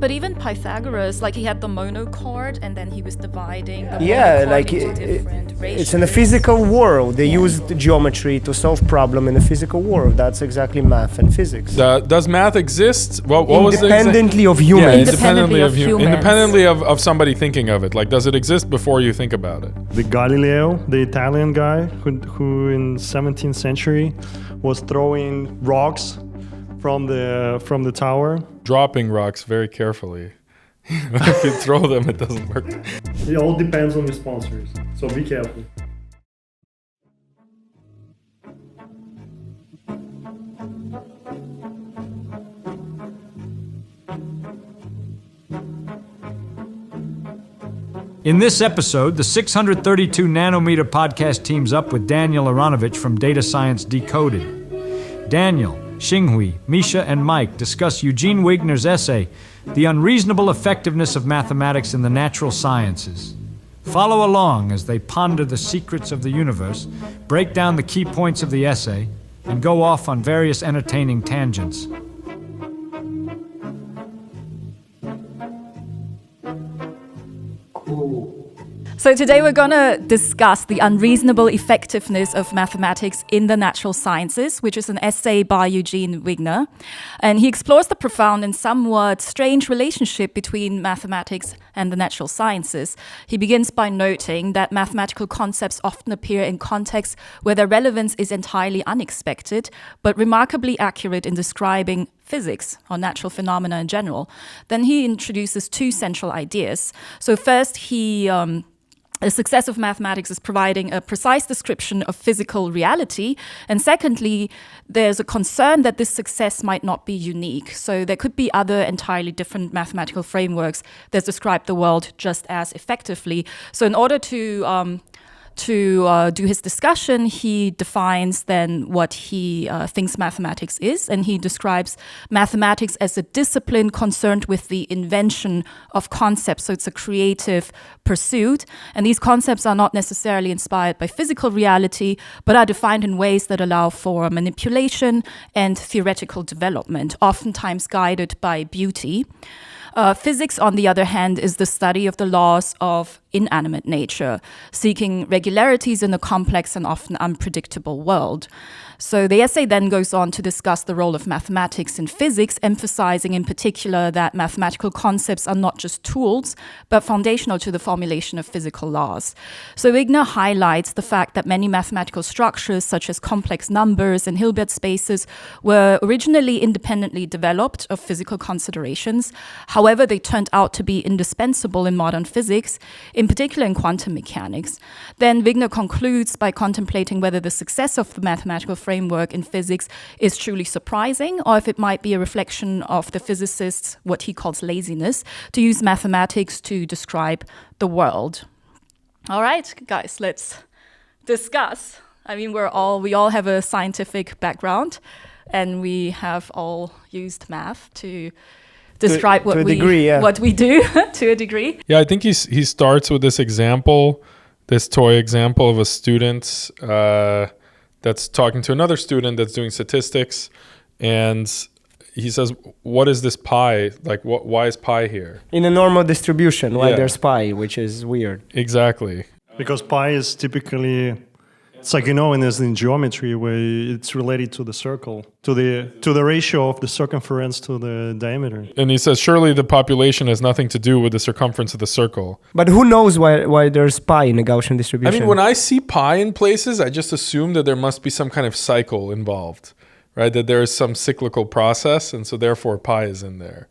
But even Pythagoras, like he had the monochord and then he was dividing the Yeah, monochord like into different ratios. it's in the physical world. They used geometry to solve problem in the physical world. That's exactly math and physics. Does math exist? What was the Independently of Yeah, humans. Independently of humans. Independently of somebody thinking of it. Like, does it exist before you think about it? The Galileo, the Italian guy who in 17th century was throwing rocks from the tower. Dropping rocks very carefully. If you throw them, it doesn't work. It all depends on your sponsors, so be careful. In this episode, the 632 Nanometer podcast teams up with Daniel Aaronovitch from Data Science Decoded. Daniel, Xinghui, Misha and Mike discuss Eugene Wigner's essay, The Unreasonable Effectiveness of Mathematics in the Natural Sciences. Follow along as they ponder the secrets of the universe, break down the key points of the essay, and go off on various entertaining tangents. So today we're going to discuss the unreasonable effectiveness of mathematics in the natural sciences, which is an essay by Eugene Wigner. And he explores the profound and somewhat strange relationship between mathematics and the natural sciences. He begins by noting that mathematical concepts often appear in contexts where their relevance is entirely unexpected, but remarkably accurate in describing physics or natural phenomena in general. Then he introduces two central ideas. So first, the success of mathematics is providing a precise description of physical reality. And secondly, there's a concern that this success might not be unique. So there could be other entirely different mathematical frameworks that describe the world just as effectively. So in order to do his discussion, he defines then what he thinks mathematics is, and he describes mathematics as a discipline concerned with the invention of concepts. So it's a creative pursuit, and these concepts are not necessarily inspired by physical reality, but are defined in ways that allow for manipulation and theoretical development, oftentimes guided by beauty. Physics, on the other hand, is the study of the laws of inanimate nature, seeking regularities in a complex and often unpredictable world. So the essay then goes on to discuss the role of mathematics in physics, emphasizing in particular that mathematical concepts are not just tools, but foundational to the formulation of physical laws. So Wigner highlights the fact that many mathematical structures, such as complex numbers and Hilbert spaces, were originally independently developed of physical considerations. However, they turned out to be indispensable in modern physics, in particular in quantum mechanics. Then Wigner concludes by contemplating whether the success of the mathematical framework in physics is truly surprising, or if it might be a reflection of the physicists' what he calls laziness to use mathematics to describe the world. All right, guys, let's discuss. I mean, we all have a scientific background, and we have all used math to describe what we do to a degree. Yeah, I think he starts with this example, this toy example of a student that's talking to another student that's doing statistics, and he says, what is this pi? Like, why is pi here? In a normal distribution, why there's pi, which is weird. Exactly. Because pi is typically, it's like, in geometry where it's related to the circle, to the ratio of the circumference to the diameter. And he says, surely the population has nothing to do with the circumference of the circle. But who knows why there's pi in a Gaussian distribution? I mean, when I see pi in places, I just assume that there must be some kind of cycle involved, right? That there is some cyclical process, and so therefore pi is in there.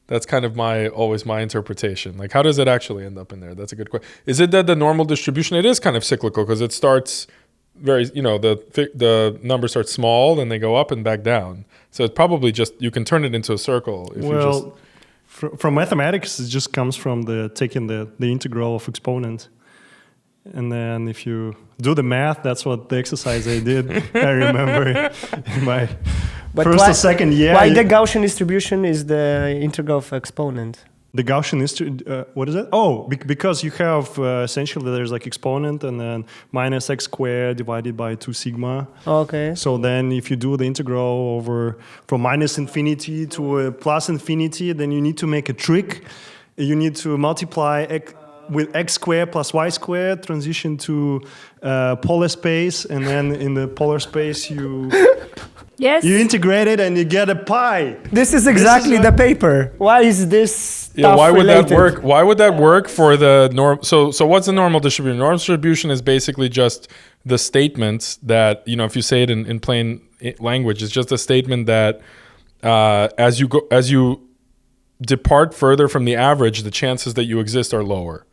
That's kind of always my interpretation. Like, how does it actually end up in there? That's a good question. Is it that the normal distribution, it is kind of cyclical because it starts very, the numbers start small, then they go up and back down. So it's probably just, you can turn it into a circle. From mathematics, it just comes from taking the integral of exponent. And then if you do the math, that's what the exercise I did. I remember in my first or second year. Why the Gaussian distribution is the integral of exponent? The Gaussian what is it? Oh, because you have essentially there's like exponent and then minus x squared divided by 2 sigma. Okay. So then if you do the integral over from minus infinity to plus infinity, then you need to make a trick. You need to multiply with x squared plus y squared, transition to polar space, and then in the polar space you integrate it and you get a pi. This is exactly the paper. Why is this? Why would related? that work? Why would that work for the norm? So what's the normal distribution? Normal distribution is basically just the statement that, if you say it in plain language, it's just a statement that as you depart further from the average, the chances that you exist are lower,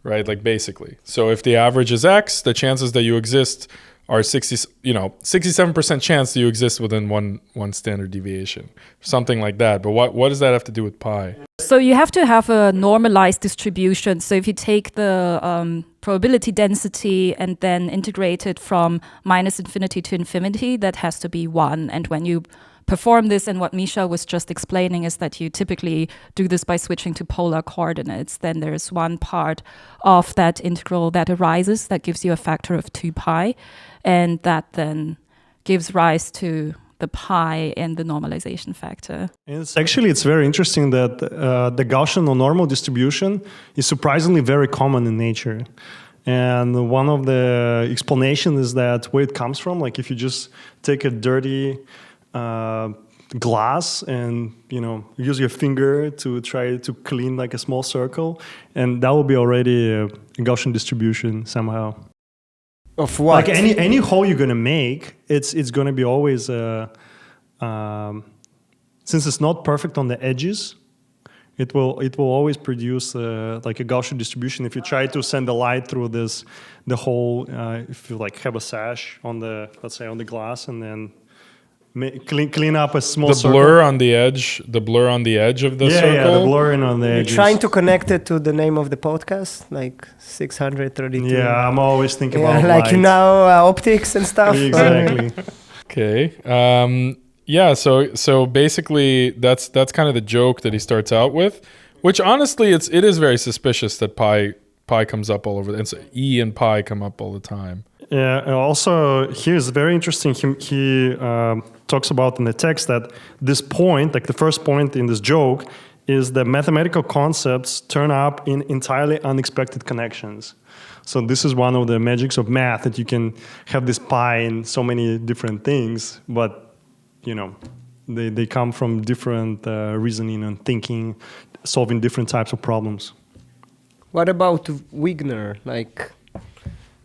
right? Like basically. So if the average is x, the chances that you exist are 67% chance that you exist within one standard deviation, something like that. But what does that have to do with pi? So you have to have a normalized distribution. So if you take the probability density and then integrate it from minus infinity to infinity, that has to be 1. And when you perform this, and what Misha was just explaining is that you typically do this by switching to polar coordinates, then there's one part of that integral that arises that gives you a factor of 2 pi, and that then gives rise to the pi and the normalization factor. And it's very interesting that the Gaussian or normal distribution is surprisingly very common in nature. And one of the explanations is that where it comes from, like if you just take a dirty glass and use your finger to try to clean like a small circle, and that will be already a Gaussian distribution somehow. Of what? Like any hole you're gonna make, it's gonna be always since it's not perfect on the edges, it will always produce like a Gaussian distribution. If you try to send the light through the hole, if you like have a sash on let's say on the glass, and then clean up a small circle. The blur on the edge of the circle. Yeah, the blurring on the edges. You're trying to connect it to the name of the podcast, like 632. Yeah, I'm always thinking about like light. Optics and stuff. Exactly. Okay. So basically that's kind of the joke that he starts out with, which honestly it is very suspicious that pi comes up all over. And so E and pi come up all the time. Yeah. And also, here's very interesting. He talks about in the text that this point, like the first point in this joke, is that mathematical concepts turn up in entirely unexpected connections. So this is one of the magics of math, that you can have this pi in so many different things, but they come from different reasoning and thinking, solving different types of problems. What about Wigner? Like,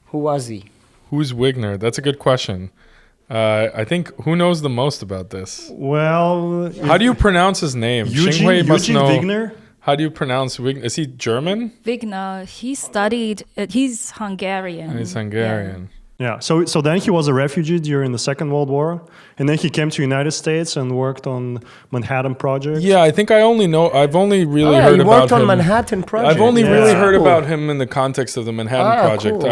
who was he? Who's Wigner? That's a good question. I think who knows the most about this? Well, how do you pronounce his name? Eugene Wigner? How do you pronounce Wigner? Is he German? Wigner, he studied, he's Hungarian. He's Hungarian. Yeah, so then he was a refugee during the Second World War, and then he came to the United States and worked on Manhattan Project. Yeah, I think I've only really heard about him. He worked on Manhattan Project. I've only really heard cool. about him in the context of the Manhattan Project. Cool.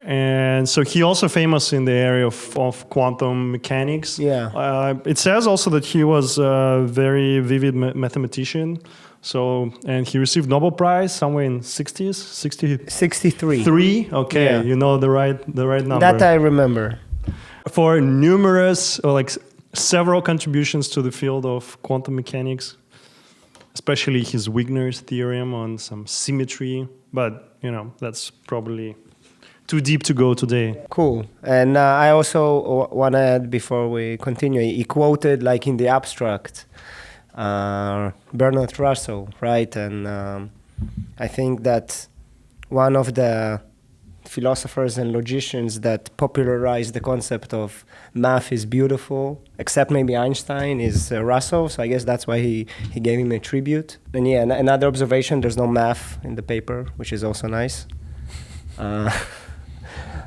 And so he also famous in the area of quantum mechanics. Yeah. It says also that he was a very vivid mathematician. So, and he received Nobel Prize somewhere in 60s, 63. 3? Okay, Yeah. you know the right number. That I remember. For numerous, or like several contributions to the field of quantum mechanics, especially his Wigner's theorem on some symmetry. But, that's probably too deep to go today. Cool. And I also want to add before we continue, he quoted like in the abstract, Bernard Russell, right? And I think that one of the philosophers and logicians that popularized the concept of math is beautiful, except maybe Einstein, is Russell. So I guess that's why he gave him a tribute. And yeah, another observation, there's no math in the paper, which is also nice.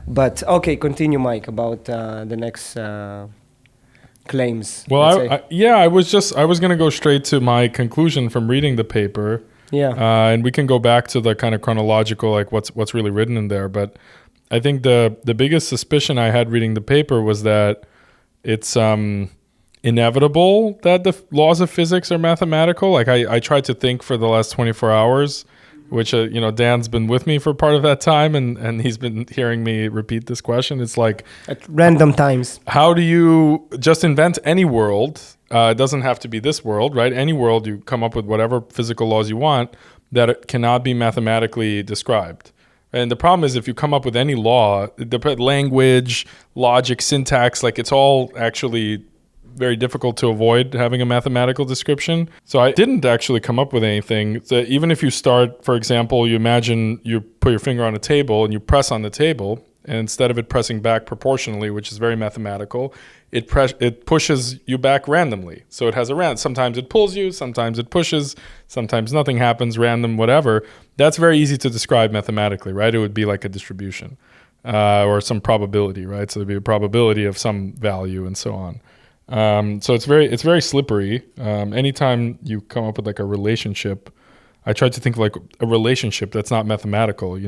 But okay, continue, Mike, about the next claims. Well, I was going to go straight to my conclusion from reading the paper. Yeah. And we can go back to the kind of chronological, like what's really written in there. But I think the biggest suspicion I had reading the paper was that it's inevitable that the laws of physics are mathematical. Like I tried to think for the last 24 hours, which, Dan's been with me for part of that time, and he's been hearing me repeat this question. It's like, At random times. how do you just invent any world? It doesn't have to be this world, right? Any world, you come up with whatever physical laws you want that it cannot be mathematically described. And the problem is, if you come up with any law, the language, logic, syntax, like it's all actually very difficult to avoid having a mathematical description. So I didn't actually come up with anything. So even if you start, for example, you imagine you put your finger on a table and you press on the table, and instead of it pressing back proportionally, which is very mathematical, it pushes you back randomly. So it has a sometimes it pulls you, sometimes it pushes, sometimes nothing happens, random, whatever. That's very easy to describe mathematically, right? It would be like a distribution or some probability, right? So there'd be a probability of some value and so on. So it's very slippery. Anytime you come up with like a relationship, I try to think of like a relationship that's not mathematical,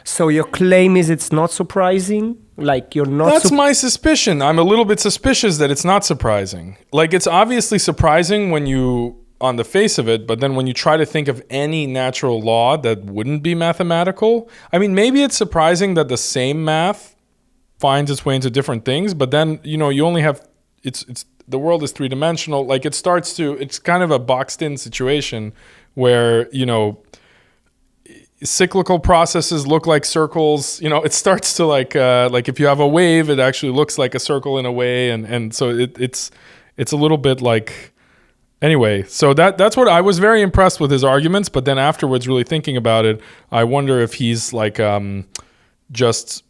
So your claim is it's not surprising? Like you're not... That's my suspicion. I'm a little bit suspicious that it's not surprising. Like it's obviously surprising when you, on the face of it, but then when you try to think of any natural law that wouldn't be mathematical, I mean, maybe it's surprising that the same math finds its way into different things, but then, you only have... It's the world is three-dimensional. Like it's kind of a boxed-in situation where, cyclical processes look like circles. It starts to like if you have a wave, it actually looks like a circle in a way, and so it's a little bit like... Anyway, so that's what I was very impressed with his arguments, but then afterwards, really thinking about it, I wonder if he's like just...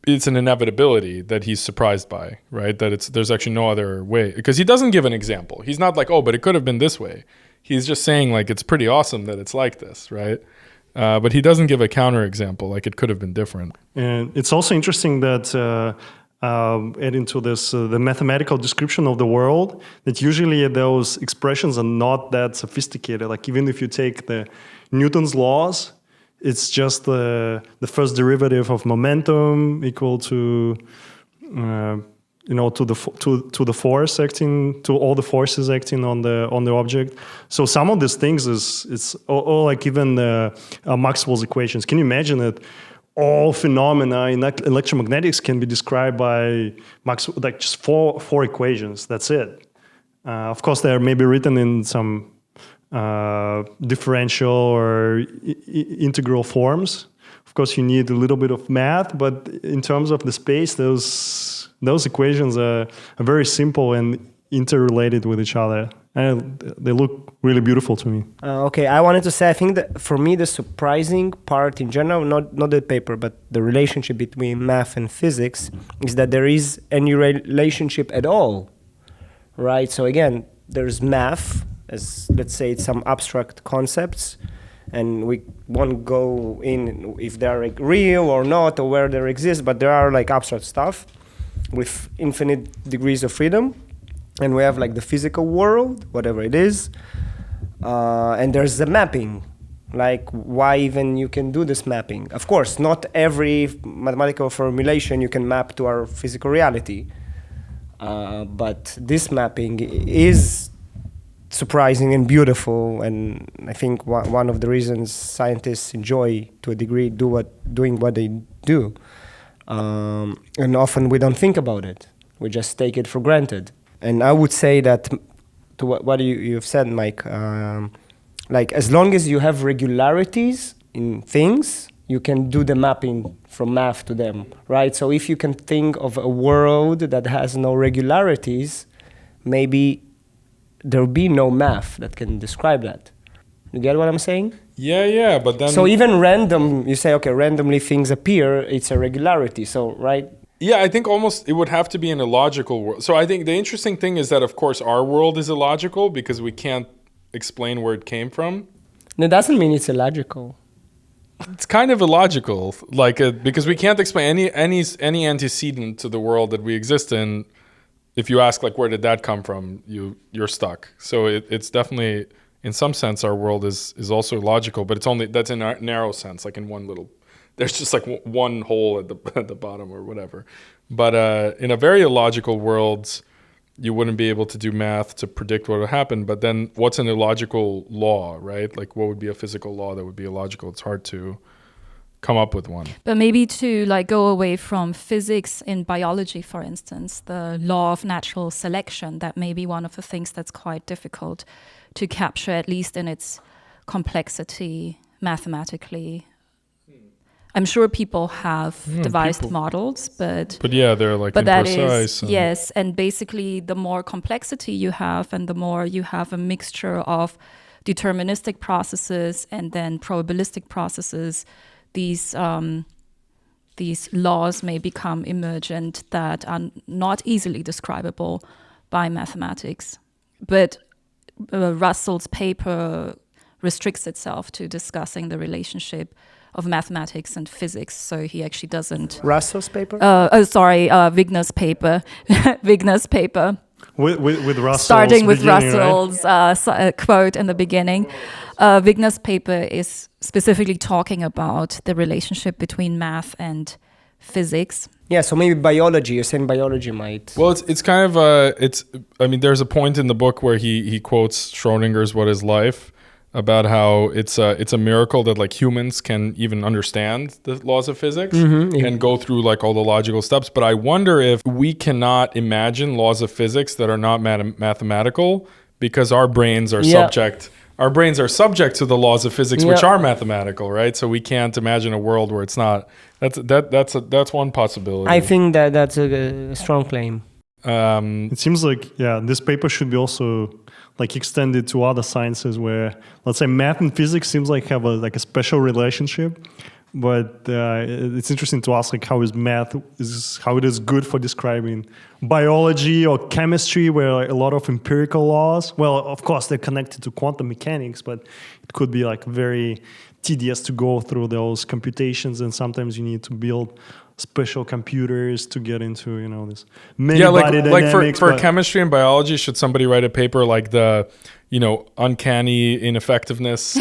It's an inevitability that he's surprised by, right? That there's actually no other way, because he doesn't give an example. He's not like, oh, but it could have been this way. He's just saying like, it's pretty awesome that it's like this, right? But he doesn't give a counter example, like it could have been different. And it's also interesting that adding to this, the mathematical description of the world, that usually those expressions are not that sophisticated. Like even if you take the Newton's laws, it's just the first derivative of momentum equal to to the force acting, to all the forces acting on the object. So some of these things it's all like even Maxwell's equations. Can you imagine that all phenomena in electromagnetics can be described by Maxwell, like just four equations? That's it. Of course, they are maybe written in some differential or integral forms. Of course, you need a little bit of math, but in terms of the space, those equations are very simple and interrelated with each other. And they look really beautiful to me. Okay, I wanted to say, I think that for me, the surprising part in general, not the paper, but the relationship between math and physics, is that there is any relationship at all, right? So again, there's math, as let's say it's some abstract concepts, and we won't go in if they're like real or not or where they exist, but there are like abstract stuff with infinite degrees of freedom, and we have like the physical world, whatever it is, and there's the mapping, like why even you can do this mapping. Of course, not every mathematical formulation you can map to our physical reality, but this mapping is surprising and beautiful, and I think one of the reasons scientists enjoy, to a degree, doing what they do. And often we don't think about it. We just take it for granted. And I would say that, to what you've said, Mike, like as long as you have regularities in things, you can do the mapping from math to them, right? So if you can think of a world that has no regularities, maybe there'll be no math that can describe that. You get what I'm saying? Yeah, but then... So even random, you say, okay, randomly things appear, it's a regularity, so, right? Yeah, I think almost it would have to be an illogical world. So I think the interesting thing is that, of course, our world is illogical because we can't explain where it came from. That doesn't mean it's illogical. It's kind of illogical, like because we can't explain any antecedent to the world that we exist in. If you ask, like, where did that come from, you're stuck. So it's definitely, in some sense, our world is also logical, but that's in a narrow sense, like in one little, there's just like one hole at the bottom or whatever. But in a very illogical world, you wouldn't be able to do math to predict what would happen. But then what's an illogical law, right? Like what would be a physical law that would be illogical? It's hard to come up with one. But maybe to like go away from physics in biology, for instance, the law of natural selection, that may be one of the things that's quite difficult to capture, at least in its complexity mathematically. I'm sure people have devised models, but yeah, they're like that imprecise. is, yes, and basically the more complexity you have and the more you have a mixture of deterministic processes and then probabilistic processes, these laws may become emergent that are not easily describable by mathematics. But Russell's paper restricts itself to discussing the relationship of mathematics and physics, so he actually doesn't. Russell's paper? Wigner's paper. Wigner's paper. With Russell's Starting with beginning, Russell's quote in the beginning. Wigner's paper is specifically talking about the relationship between math and physics. Yeah, so maybe biology. You're saying biology might. Well, it's kind of I mean, there's a point in the book where he quotes Schrodinger's "What Is Life" about how it's a miracle that like humans can even understand the laws of physics and go through like all the logical steps. But I wonder if we cannot imagine laws of physics that are not mathematical because our brains are subject. Our brains are subject to the laws of physics, which are mathematical, right? So we can't imagine a world where it's not. That's one possibility. I think that's a strong claim. It seems like this paper should be also like extended to other sciences where, let's say, math and physics seems like have a special relationship. But it's interesting to ask like how it is good for describing biology or chemistry, where like, a lot of empirical laws. Well, of course they're connected to quantum mechanics, but it could be like very tedious to go through those computations, and sometimes you need to build special computers to get into this many body dynamics. For chemistry and biology, should somebody write a paper like the uncanny ineffectiveness?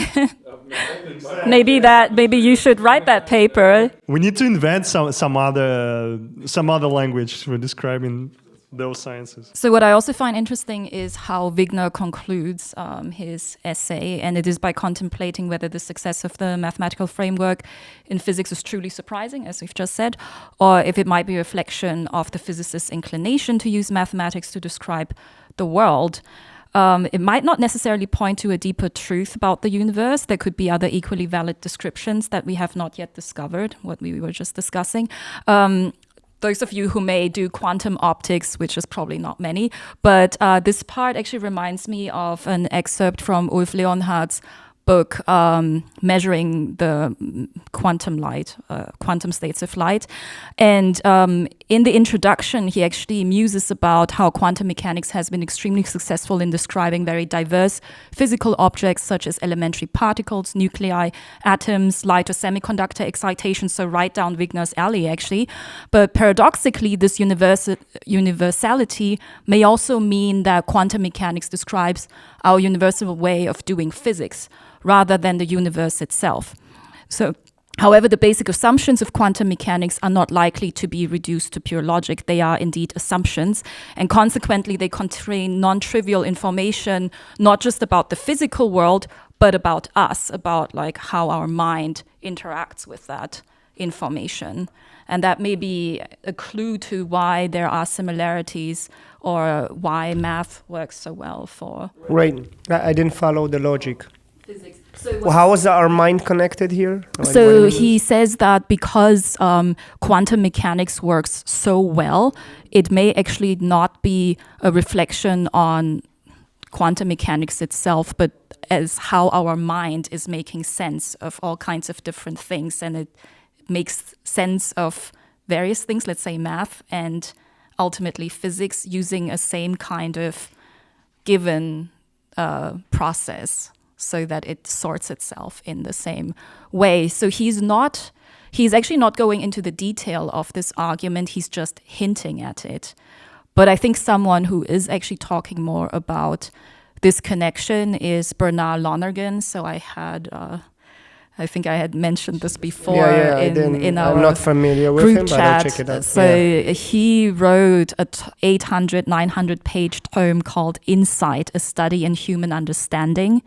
Maybe you should write that paper. We need to invent some other language for describing those sciences. So what I also find interesting is how Wigner concludes his essay, and it is by contemplating whether the success of the mathematical framework in physics is truly surprising, as we've just said, or if it might be a reflection of the physicist's inclination to use mathematics to describe the world. It might not necessarily point to a deeper truth about the universe. There could be other equally valid descriptions that we have not yet discovered, what we were just discussing. Those of you who may do quantum optics, which is probably not many, but this part actually reminds me of an excerpt from Ulf Leonhard's book, Measuring the Quantum Light, Quantum States of Light. And in the introduction, he actually muses about how quantum mechanics has been extremely successful in describing very diverse physical objects such as elementary particles, nuclei, atoms, light or semiconductor excitation, so right down Wigner's alley actually. But paradoxically, this universality may also mean that quantum mechanics describes our universal way of doing physics rather than the universe itself. So, however, the basic assumptions of quantum mechanics are not likely to be reduced to pure logic. They are indeed assumptions, and consequently they contain non-trivial information, not just about the physical world, but about us, about like how our mind interacts with that information. And that may be a clue to why there are similarities or why math works so well for... Right. I didn't follow the logic. Physics. How was our mind connected here? So he says that because quantum mechanics works so well, it may actually not be a reflection on quantum mechanics itself, but as how our mind is making sense of all kinds of different things, and it makes sense of various things, let's say math and ultimately physics, using a same kind of given process so that it sorts itself in the same way. So he's actually not going into the detail of this argument, he's just hinting at it. But I think someone who is actually talking more about this connection is Bernard Lonergan. So I had I think I had mentioned this before in our I'm not familiar with group him, chat. but I'll check it out. So he wrote a 800, 900-page tome called Insight, A Study in Human Understanding,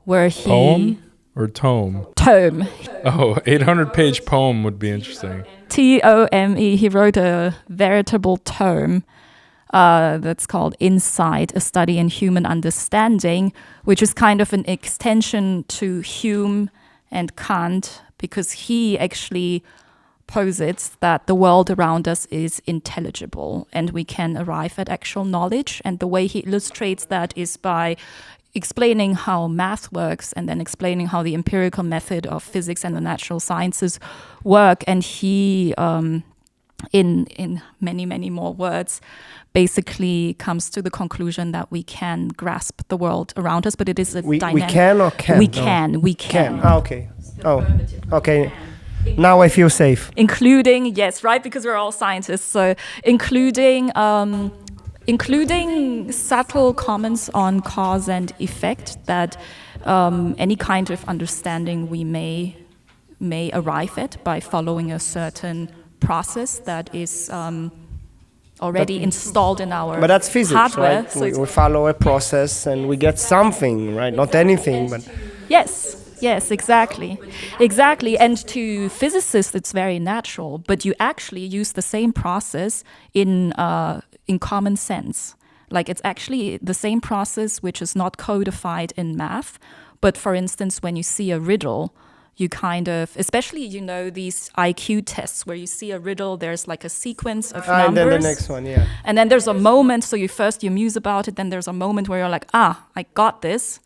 where he... Poem or tome? Tome. Oh, 800-page poem would be interesting. Tome. He wrote a veritable tome that's called Insight, A Study in Human Understanding, which is kind of an extension to Hume and Kant, because he actually posits that the world around us is intelligible and we can arrive at actual knowledge. And the way he illustrates that is by explaining how math works and then explaining how the empirical method of physics and the natural sciences work. And he, in many, many more words, basically comes to the conclusion that we can grasp the world around us, but it is a dynamic. We can or can? We can. Ah, okay. Oh, okay. Now I feel safe. Including, yes, right, because we're all scientists. So including subtle comments on cause and effect, that any kind of understanding we may arrive at by following a certain process that is already installed in our But that's physics, hardware. right? So We follow a process and we get something, right? Not anything, but... Yes, exactly. And to physicists, it's very natural, but you actually use the same process in common sense. Like, it's actually the same process which is not codified in math, but for instance, when you see a riddle, you kind of, especially, these IQ tests where you see a riddle, there's like a sequence of numbers. And then the next one, yeah. And then there's a moment, so you muse about it, then there's a moment where you're like, I got this.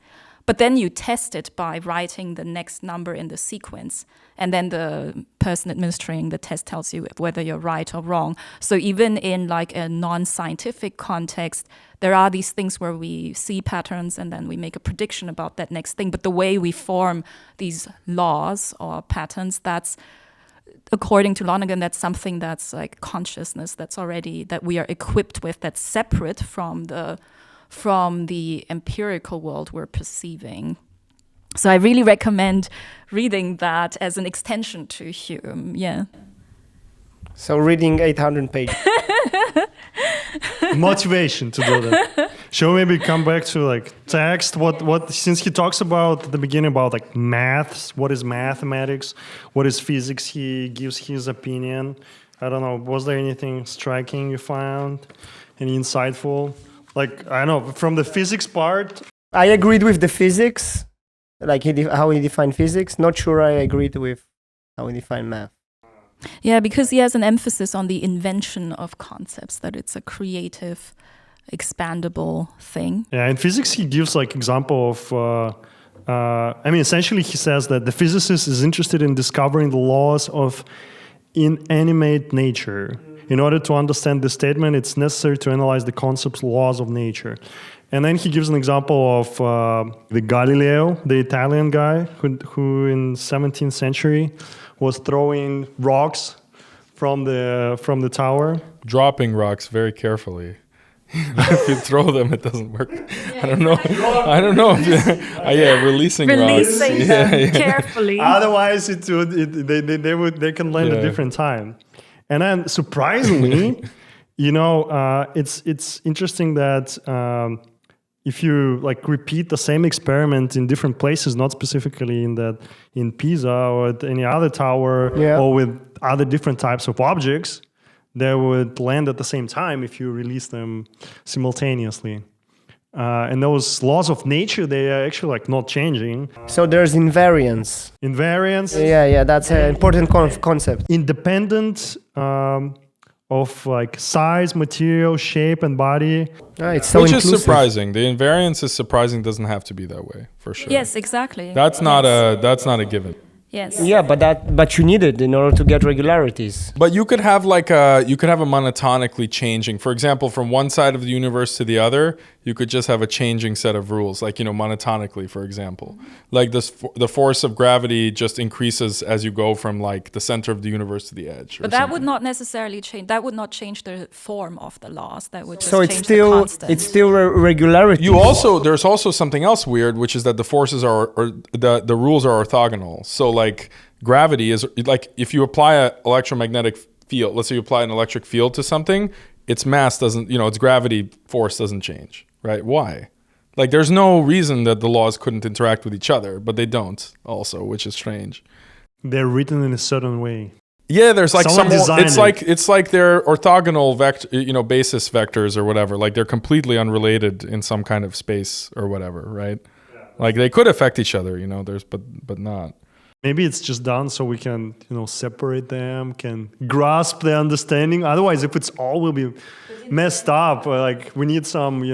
But then you test it by writing the next number in the sequence. And then the person administering the test tells you whether you're right or wrong. So even in like a non-scientific context, there are these things where we see patterns and then we make a prediction about that next thing. But the way we form these laws or patterns, that's, according to Lonergan, that's something that's like consciousness that's already, that we are equipped with, that's separate from the empirical world we're perceiving. So I really recommend reading that as an extension to Hume, yeah. So reading 800 pages. Motivation to do that. Shall we maybe come back to like text? What since he talks about at the beginning about like maths, what is mathematics, what is physics, he gives his opinion. I don't know, was there anything striking you found? Any insightful? Like, I don't know, from the physics part? I agreed with the physics, like how he defined physics. Not sure I agreed with how he defined math. Yeah, because he has an emphasis on the invention of concepts, that it's a creative, expandable thing. Yeah, in physics he gives like example of, essentially he says that the physicist is interested in discovering the laws of inanimate nature. In order to understand this statement, it's necessary to analyze the concept's laws of nature. And then he gives an example of the Galileo, the Italian guy who in 17th century was throwing rocks from the tower. Dropping rocks very carefully. If you throw them, it doesn't work. I don't know. Releasing rocks. Them carefully. Otherwise, they can land a different time. And then surprisingly, it's interesting that if you like repeat the same experiment in different places, not specifically in Pisa or at any other tower or with other different types of objects, they would land at the same time if you release them simultaneously. And those laws of nature, they are actually like not changing. So there's invariance. Yeah, that's an important concept. Independent of like size, material, shape, and body. It's so Which inclusive. is surprising. The invariance is surprising. Doesn't have to be that way, for sure. Yes, exactly. That's not a given. Yes. Yeah, but you need it in order to get regularities. But you could have a monotonically changing. For example, from one side of the universe to the other, you could just have a changing set of rules, like monotonically, for example. Like the force of gravity just increases as you go from like the center of the universe to the edge. But that would not necessarily change. That would not change the form of the laws. That would just So change the constant. it's still regularity. There's also something else weird, which is that the forces the rules are orthogonal. So like gravity is like if you apply an electromagnetic field, let's say you apply an electric field to something, its mass doesn't, its gravity force doesn't change, right? Why? Like there's no reason that the laws couldn't interact with each other, but they don't also, which is strange. They're written in a certain way. Yeah, there's like it's like they're orthogonal basis vectors or whatever. Like they're completely unrelated in some kind of space or whatever, right? Yeah. Like they could affect each other, but not. Maybe it's just done so we can, separate them, can grasp the understanding. Otherwise, if it's all will be messed up, like we need some,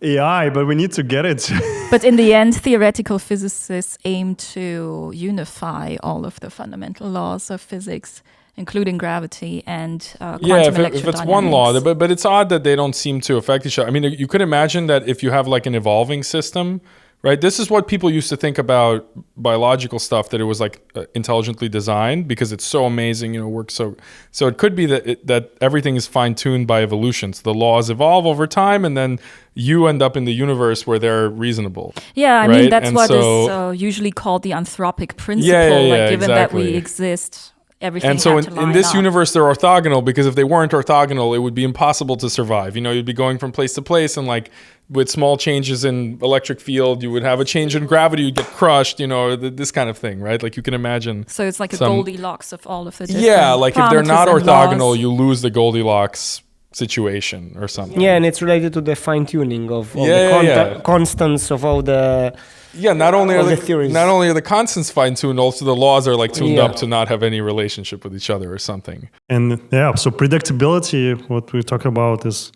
AI, but we need to get it. But in the end, theoretical physicists aim to unify all of the fundamental laws of physics, including gravity and quantum electrodynamics. If it's one law, but it's odd that they don't seem to affect each other. I mean, you could imagine that if you have like an evolving system, right? This is what people used to think about biological stuff, that it was like intelligently designed because it's so amazing, works so. So it could be that everything is fine-tuned by evolution. So the laws evolve over time, and then you end up in the universe where they're reasonable. Yeah, I right? mean, that's and what is usually called the anthropic principle. Given that we exist, everything and so had to line in this up. universe, they're orthogonal, because if they weren't orthogonal, it would be impossible to survive. You'd be going from place to place, and like with small changes in electric field, you would have a change in gravity, you'd get crushed, this kind of thing, right? Like you can imagine. So it's like a Goldilocks of all of the different like if they're not parameters and orthogonal, laws. you lose the Goldilocks situation or something. Yeah, and it's related to the fine-tuning of all the constants of all the... Yeah, not only are theories. not only are the constants fine-tuned, also the laws are like tuned up to not have any relationship with each other or something. And so predictability, what we talk about is,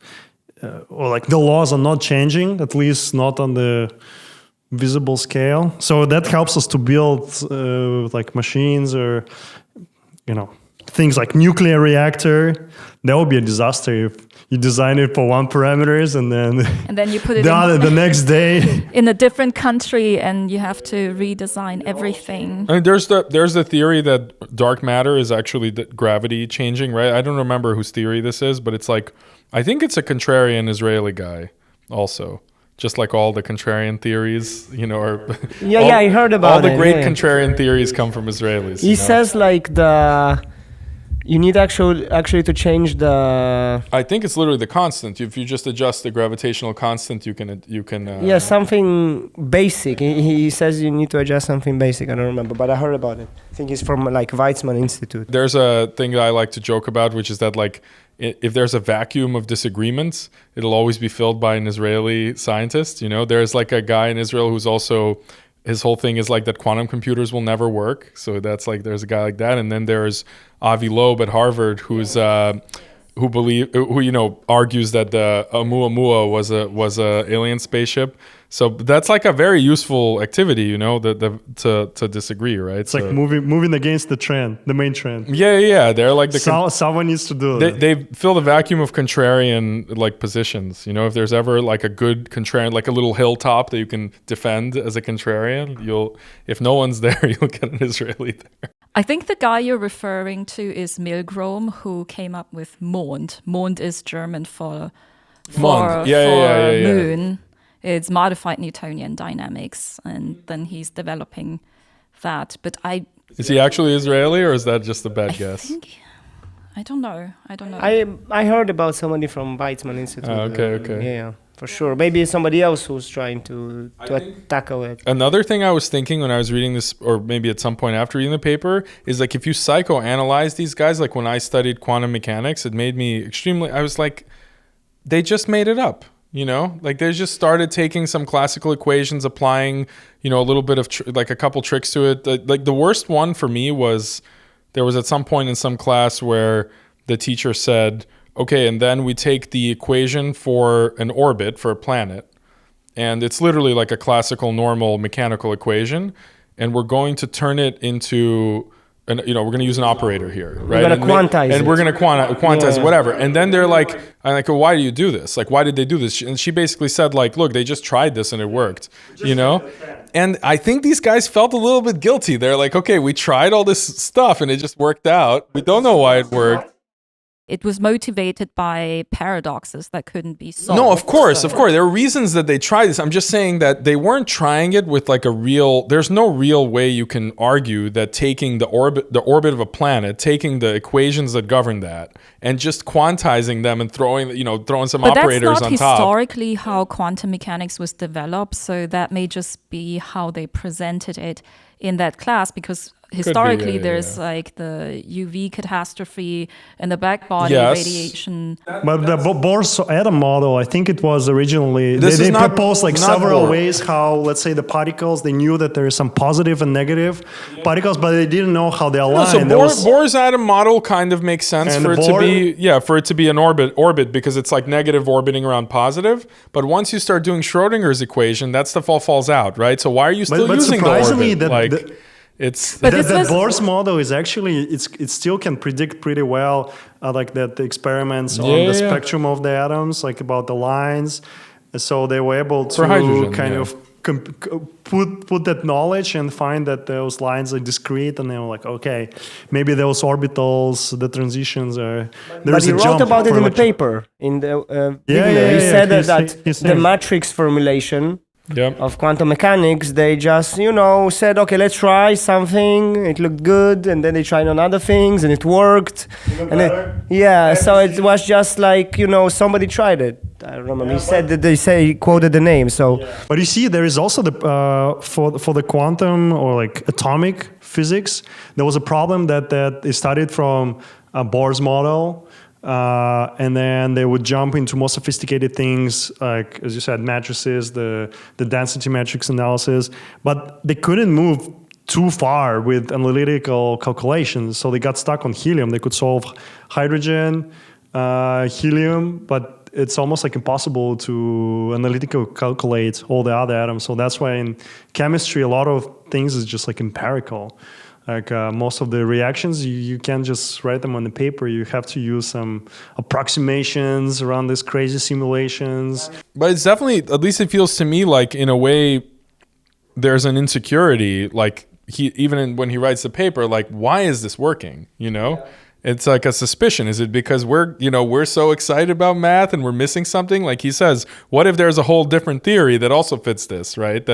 or like the laws are not changing, at least not on the visible scale. So that helps us to build like machines or, things like nuclear reactor. That would be a disaster if you design it for one parameters and then you put it the next day in a different country, and you have to redesign everything. I mean, there's the theory that dark matter is actually gravity changing, right? I don't remember whose theory this is, but it's like, I think it's a contrarian Israeli guy also. Just like all the contrarian theories, I heard about all the it. great contrarian theories come from Israelis. He says like you need actually to change the... I think it's literally the constant. If you just adjust the gravitational constant, you can. Something basic. He says you need to adjust something basic. I don't remember, but I heard about it. I think it's from like Weizmann Institute. There's a thing that I like to joke about, which is that like, if there's a vacuum of disagreements, it'll always be filled by an Israeli scientist. There's like a guy in Israel who's also, his whole thing is like that quantum computers will never work. So that's like, there's a guy like that. And then there's Avi Loeb at Harvard, who argues that the Oumuamua was a alien spaceship. So that's like a very useful activity, to disagree, right? It's like moving against the trend, the main trend. Yeah. They're like someone needs to do it. They fill the vacuum of contrarian like positions. If there's ever like a good contrarian, like a little hilltop that you can defend as a contrarian, if no one's there, you'll get an Israeli there. I think the guy you're referring to is Milgrom, who came up with Mond. Mond is German for moon. It's modified Newtonian dynamics, and then he's developing that. But is he actually Israeli, or is that just a bad guess? I don't know. I heard about somebody from Weizmann Institute. Okay. Yeah, for sure. Maybe somebody else who's trying to tackle it. Another thing I was thinking when I was reading this, or maybe at some point after reading the paper, is like if you psychoanalyze these guys, like when I studied quantum mechanics, it made me I was like, they just made it up. Like they just started taking some classical equations, applying, a little bit of like a couple tricks to it. Like the worst one for me was, there was at some point in some class where the teacher said, okay, and then we take the equation for an orbit for a planet, and it's literally like a classical normal mechanical equation. and we're going to turn it into, we're going to use an operator here, right? We're going to quantize it. And we're going to quantize it, whatever. And then they're like, I'm like, well, why do you do this? Like, why did they do this? And she basically said, like, look, they just tried this and it worked, And I think these guys felt a little bit guilty. They're like, okay, we tried all this stuff and it just worked out. We don't know why it worked. It was motivated by paradoxes that couldn't be solved. No, of course. There are reasons that they tried this. I'm just saying that they weren't trying it with like there's no real way you can argue that taking the orbit of a planet, taking the equations that govern that, and just quantizing them and throwing some operators on top. But that's not historically how quantum mechanics was developed, so that may just be how they presented it in that class, because historically there's like the UV catastrophe and the back body radiation. But the Bohr's atom model, I think it was originally, they proposed like several ways how, let's say, the particles, they knew that there is some positive and negative particles, but they didn't know how they align. So Bohr's atom model kind of makes sense for it to be an orbit because it's like negative orbiting around positive. But once you start doing Schrodinger's equation, that stuff all falls out, right? So why are you still using the orbit? The Bohr's model is actually, it still can predict pretty well like the experiments on the spectrum of the atoms, like about the lines. So they were able to put that knowledge and find that those lines are discrete, and they were like, okay, maybe those orbitals, the transitions are. But he wrote about it in the paper. In the he said that the matrix formulation of quantum mechanics, they just said, okay, let's try something. It looked good, and then they tried on other things, and it worked. So it was just like somebody tried it. I remember he said that he quoted the name. So, but you see, there is also the for the quantum or like atomic physics, there was a problem that it started from Bohr's model. And then they would jump into more sophisticated things, like, as you said, matrices, the density matrix analysis. But they couldn't move too far with analytical calculations. So they got stuck on helium. They could solve hydrogen, helium, but it's almost like impossible to analytically calculate all the other atoms. So that's why in chemistry, a lot of things is just like empirical. Like most of the reactions, you can't just write them on the paper. You have to use some approximations around these crazy simulations. But it's definitely, at least it feels to me like in a way, there's an insecurity. Like when he writes the paper, like, why is this working? It's like a suspicion. Is it because we're so excited about math and we're missing something? Like he says, what if there's a whole different theory that also fits this, right?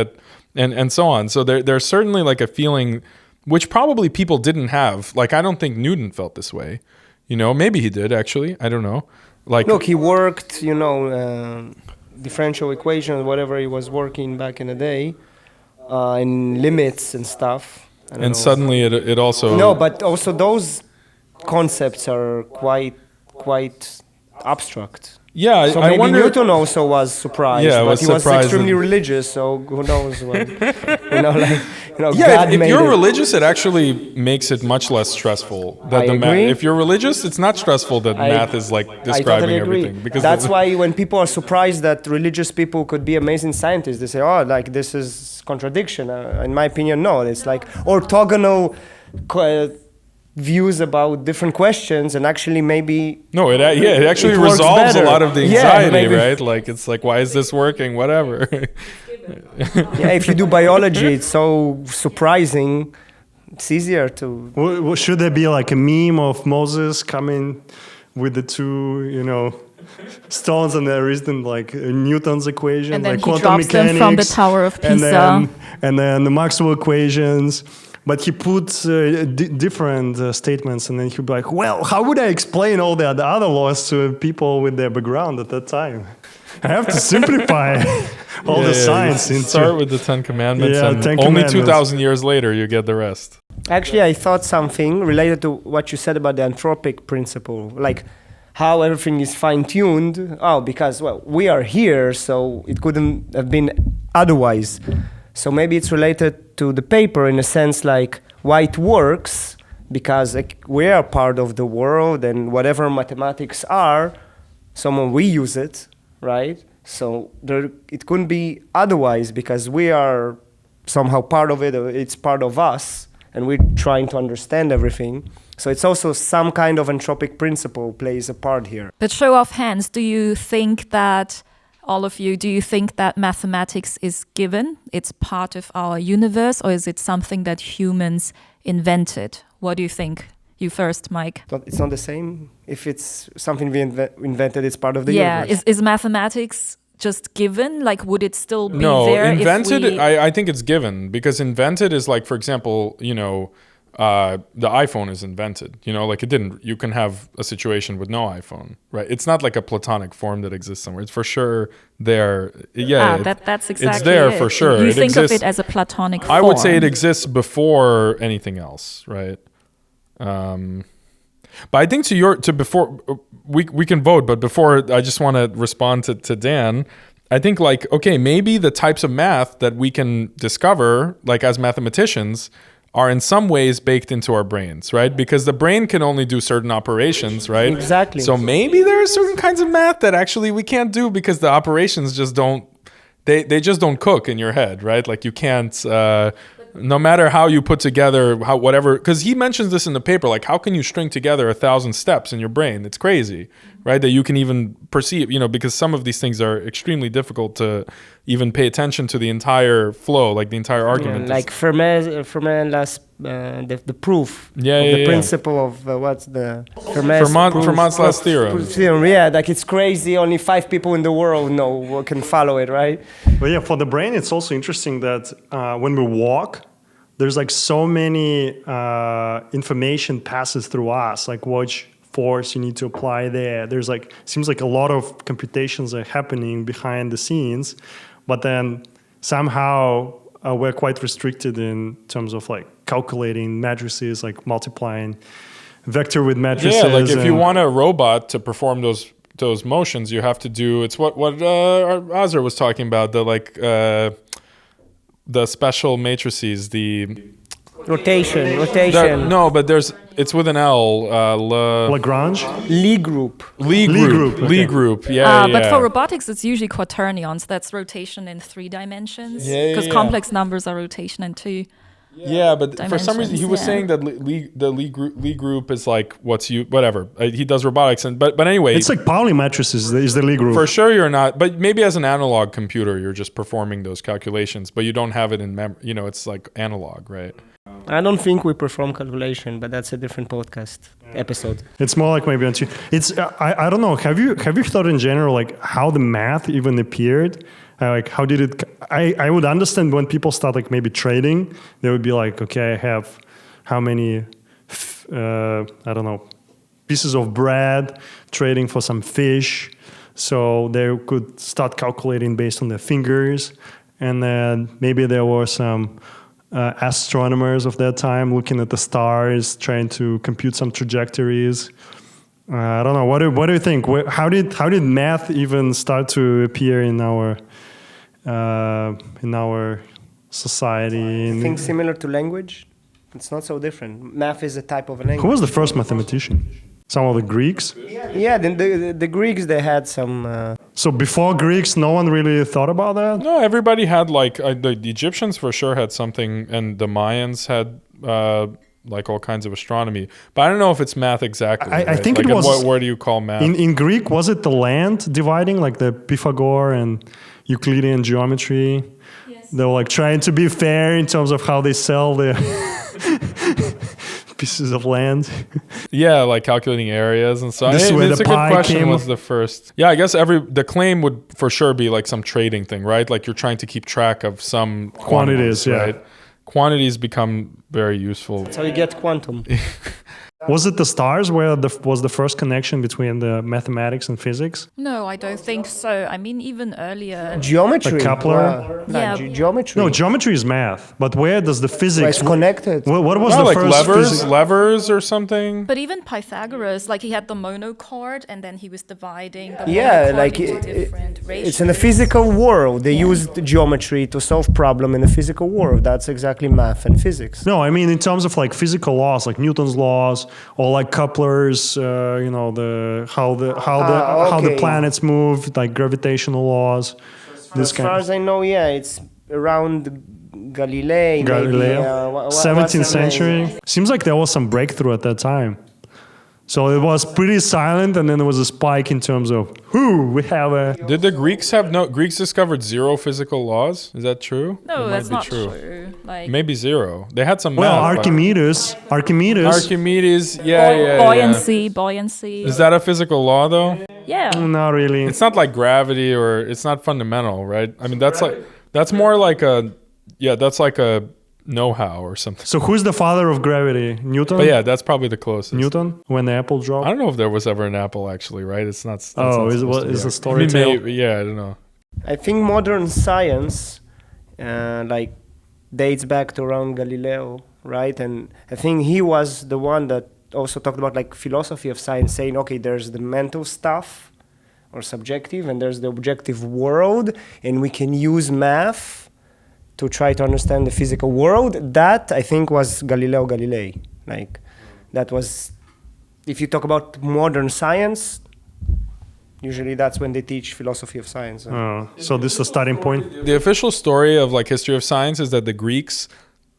And so on. So there's certainly like a feeling, which probably people didn't have. Like, I don't think Newton felt this way. Maybe he did, actually. I don't know. Like, look, he worked, differential equations, whatever he was working back in the day, in limits and stuff. And suddenly it also... No, but also those concepts are quite abstract. Yeah, so I wonder. Newton also was surprised, but he was extremely religious. So who knows what? God if made you're it. religious, it actually makes it much less stressful. That the math. If you're religious, it's not stressful that math is like describing everything. Because that's why when people are surprised that religious people could be amazing scientists, they say, "Oh, like this is contradiction." In my opinion, no. It's like orthogonal views about different questions, and actually maybe it actually resolves a lot of the anxiety, right? Like it's like, why is this working? Whatever. If you do biology, it's so surprising. It's easier to. Should there be like a meme of Moses coming with the two, stones, and there isn't like Newton's equation, and then like he quantum drops mechanics, them from the Tower of Pisa, and then the Maxwell equations. But he puts different statements, and then he'd be like, well, how would I explain all the other laws to people with their background at that time? I have to simplify all the science. Start with the Ten Commandments, and 10 only Commandments. 2,000 years later, you get the rest. Actually, I thought something related to what you said about the anthropic principle, like how everything is fine-tuned. Because, we are here, so it couldn't have been otherwise. So maybe it's related to the paper in a sense, like why it works, because we are part of the world, and whatever mathematics are, we use it, right? So it couldn't be otherwise, because we are somehow part of it, or it's part of us, and we're trying to understand everything. So it's also some kind of entropic principle plays a part here. But show of hands, do you think that mathematics is given? It's part of our universe, or is it something that humans invented? What do you think? You first, Mike. It's not the same. If it's something we invented, it's part of the Yeah, universe. is mathematics just given? Like, would it still be No, there? invented, I think it's given, because invented is like, for example, the iPhone is invented, like you can have a situation with no iPhone, right? It's not like a platonic form that exists somewhere. It's for sure there. Yeah, that's exactly it's there it. for sure. You it think exists, of it as a platonic form. I would say it exists before anything else, right? But I think before we can vote, but before, I just want to respond to Dan. I think maybe the types of math that we can discover, like as mathematicians, are in some ways baked into our brains, right? Because the brain can only do certain operations, right? Exactly. So maybe there are certain kinds of math that actually we can't do because the operations just don't, they just don't cook in your head, right? Like you can't, no matter how you put together, whatever, because he mentions this in the paper, like how can you string together 1,000 steps in your brain? It's crazy, right? That you can even perceive, because some of these things are extremely difficult to even pay attention to the entire flow, like the entire argument. Like Fermat's the proof of the principle of what's the Fermat's last theorem. Yeah, like it's crazy. Only 5 people in the world can follow it, right? But yeah, for the brain, it's also interesting that when we walk, there's like so many information passes through us, like which force you need to apply there. There's seems like a lot of computations are happening behind the scenes, but then somehow we're quite restricted in terms of like calculating matrices, like multiplying vector with matrices. Yeah, like if you want a robot to perform those motions, you have to do, it's what Azar was talking about, the special matrices, the rotation. No, but it's with an L. Lagrange? Lie group. Lie group. Yeah. But for robotics, it's usually quaternions. That's rotation in 3 dimensions. Because complex numbers are rotation in 2. Yeah, but for some reason he was saying that the Lie group is like whatever. He does robotics, but anyway, it's like Pauli matrices is the Lie group. For sure, you're not. But maybe as an analog computer, you're just performing those calculations, but you don't have it in memory. It's like analog, right? I don't think we perform calculation, but that's a different podcast episode. It's more like maybe it's I don't know. Have you thought in general like how the math even appeared? Like how did it? I would understand when people start like maybe trading. They would be like, okay, I have how many I don't know pieces of bread trading for some fish, so they could start calculating based on their fingers, and then maybe there were some astronomers of that time looking at the stars, trying to compute some trajectories. I don't know. What do you think? How did math even start to appear in our society? I think similar to language. It's not so different. Math is a type of a language. Who was the first mathematician? Some of the Greeks? Yeah, the Greeks, they had some... So before Greeks, no one really thought about that? No, everybody had the Egyptians for sure had something, and the Mayans had like all kinds of astronomy. But I don't know if it's math exactly. I think like it was... Where do you call math? In Greek, was it the land dividing, like the Pythagore and Euclidean geometry? Yes. They were like trying to be fair in terms of how they sell their pieces of land. Yeah, like calculating areas and stuff. This is where it's the a good pie question. came. Was the first? Yeah, I guess the claim would for sure be like some trading thing, right? Like you're trying to keep track of some quantities, right? Quantities become very useful. That's how you get quantum. Was it the stars where was the first connection between the mathematics and physics? No, I don't think so. I mean, even earlier. Geometry. Like Kepler? Geometry. No, geometry is math. But where does the physics... It's connected. What was the like first levers or something? But even Pythagoras, like he had the monochord and then he was dividing the monochord like into different ratios. It's in the physical world. They used geometry to solve problem in the physical world. That's exactly math and physics. No, I mean in terms of like physical laws, like Newton's laws, or like Kepler's, how the planets move, like gravitational laws. As far as I know, it's around Galilei. Maybe, Galileo, 17th century. Seems like there was some breakthrough at that time. So it was pretty silent, and then there was a spike in terms of, we have a... Did the Greeks Greeks discovered 0 physical laws? Is that true? No, That that's might not be true. Like Maybe 0. They had some Well, math, but- Archimedes. buoyancy. Is that a physical law though? Yeah. Not really. It's not like gravity, or it's not fundamental, right? I mean, that's more like a know-how or something. So who's the father of gravity? Newton? But yeah, that's probably the closest. Newton? When the apple dropped? I don't know if there was ever an apple actually, right? It's not. That's Oh, not is supposed to be the right. story I mean, tale? maybe, yeah, I don't know. I think modern science, like, dates back to around Galileo, right? And I think he was the one that also talked about like philosophy of science, saying, okay, there's the mental stuff or subjective, and there's the objective world, and we can use math to try to understand the physical world. That, I think, was Galileo Galilei. Like, that was, if you talk about modern science, usually that's when they teach philosophy of science. So this is the starting point? The official story of like history of science is that the Greeks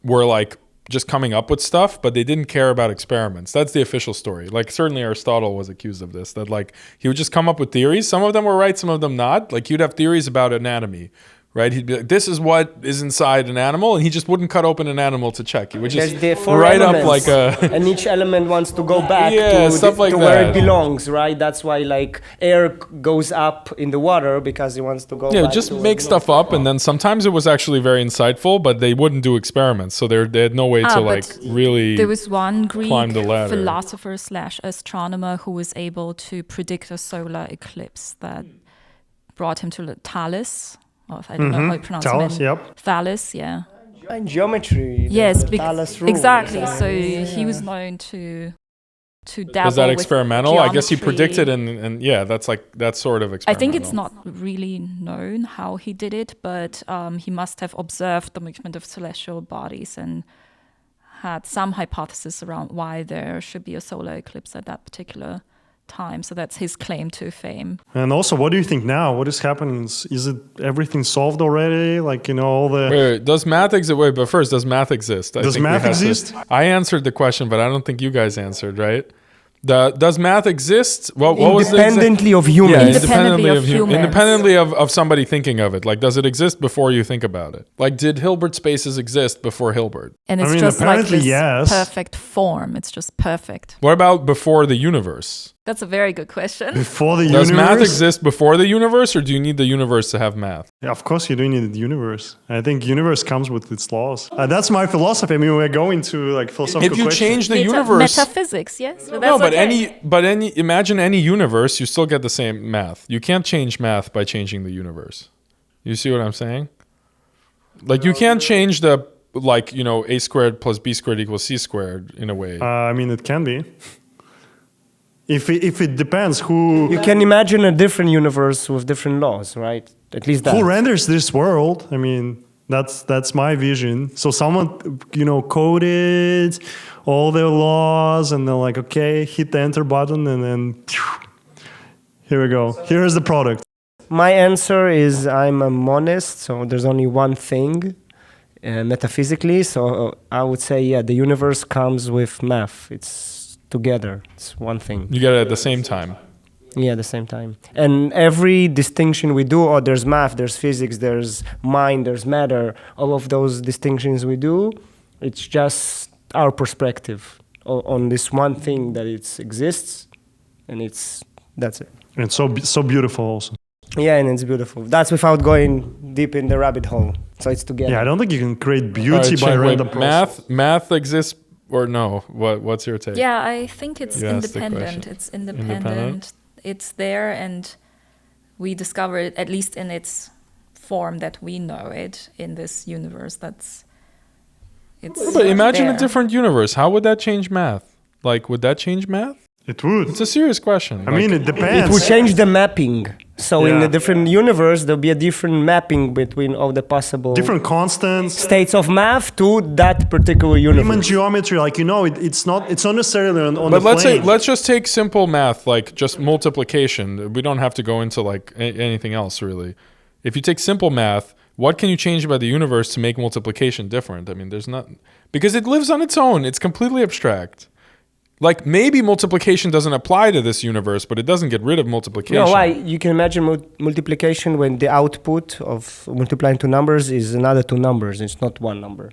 were like just coming up with stuff, but they didn't care about experiments. That's the official story. Like certainly Aristotle was accused of this, that like he would just come up with theories. Some of them were right, some of them not. Like he'd have theories about anatomy, right? He'd be like, this is what is inside an animal, and he just wouldn't cut open an animal to check. He would just There's the 4 write up elements, like a... and each element wants to go back Yeah, to, stuff like to where that. it belongs, right? That's why like air goes up in the water because it wants to go Yeah, back just to where make it stuff belongs. up, and then sometimes it was actually very insightful, but they wouldn't do experiments, so they had no way to but like really... There was one Greek climb the ladder. philosopher / astronomer who was able to predict a solar eclipse that brought him to Thales. Or I don't know how you pronounce Thales, it. yep. Thales, yeah. And geometry. Yes, the Thales rule. exactly. So he was known to dabble Was that with experimental? I guess he geometry. predicted, and yeah, that's sort of I experimental. think it's not really known how he did it, but he must have observed the movement of celestial bodies and had some hypothesis around why there should be a solar eclipse at that particular time. So that's his claim to fame. And also, what do you think now? What is happening? Is it everything solved already? Like, all the... Wait, does math exist? Wait, but first, does math exist? Does math exist? I answered the question, but I don't think you guys answered, right? Does math exist? What was the Independently of Yeah, humans. Independently of humans. independently of somebody thinking of it. Like, does it exist before you think about it? Like, did Hilbert spaces exist before Hilbert? And it's I mean, just like apparently, this yes. perfect form. It's just perfect. What about before the universe? That's a very good question. Before the Does universe? math exist before the universe, or do you need the universe to have math? Yeah, of course you do need the universe. I think universe comes with its laws. That's my philosophy. I mean, we're going to like philosophical If you questions. change the universe... Metaphysics, yes. But No, that's but okay. imagine any universe, you still get the same math. You can't change math by changing the universe. You see what I'm saying? Like you can't change the a squared plus b squared equals c squared in a way. I mean, it can be. If it depends who You can imagine a different universe with different laws, right? At least that. who renders this world. I mean, that's my vision. So someone coded all their laws, and they're like, okay, hit the enter button, and then here we go. Here's the product. My answer is I'm a monist, so there's only one thing metaphysically. So I would say, yeah, the universe comes with math. It's together. It's one thing. You get it at the same time. Yeah, at the same time. And every distinction we do, there's math, there's physics, there's mind, there's matter, all of those distinctions we do, it's just our perspective on this one thing that it exists, and that's it. And it's so beautiful also. Yeah, and it's beautiful. That's without going deep in the rabbit hole. So it's together. Yeah, I don't think you can create beauty by random process. Math exists or no? What's your take? Yeah, I think it's You asked the independent. question. It's independent. Independent? It's there, and we discover it, at least in its form that we know it, in this universe. But imagine there. a different universe. How would that change math? Like, would that change math? It would. It's a serious question. I mean, it It depends. would change the mapping. So in Yeah. the different universe, there'll be a different mapping between all the possible Different constants. states of math to that particular Human universe. geometry, it's not necessarily on But the plane. let's just take simple math, like just multiplication. We don't have to go into like anything else really. If you take simple math, what can you change about the universe to make multiplication different? I mean, there's not, because it lives on its own. It's completely abstract. Like maybe multiplication doesn't apply to this universe, but it doesn't get rid of multiplication. No, why? You can imagine multiplication when the output of multiplying two numbers is another two numbers. It's not one number.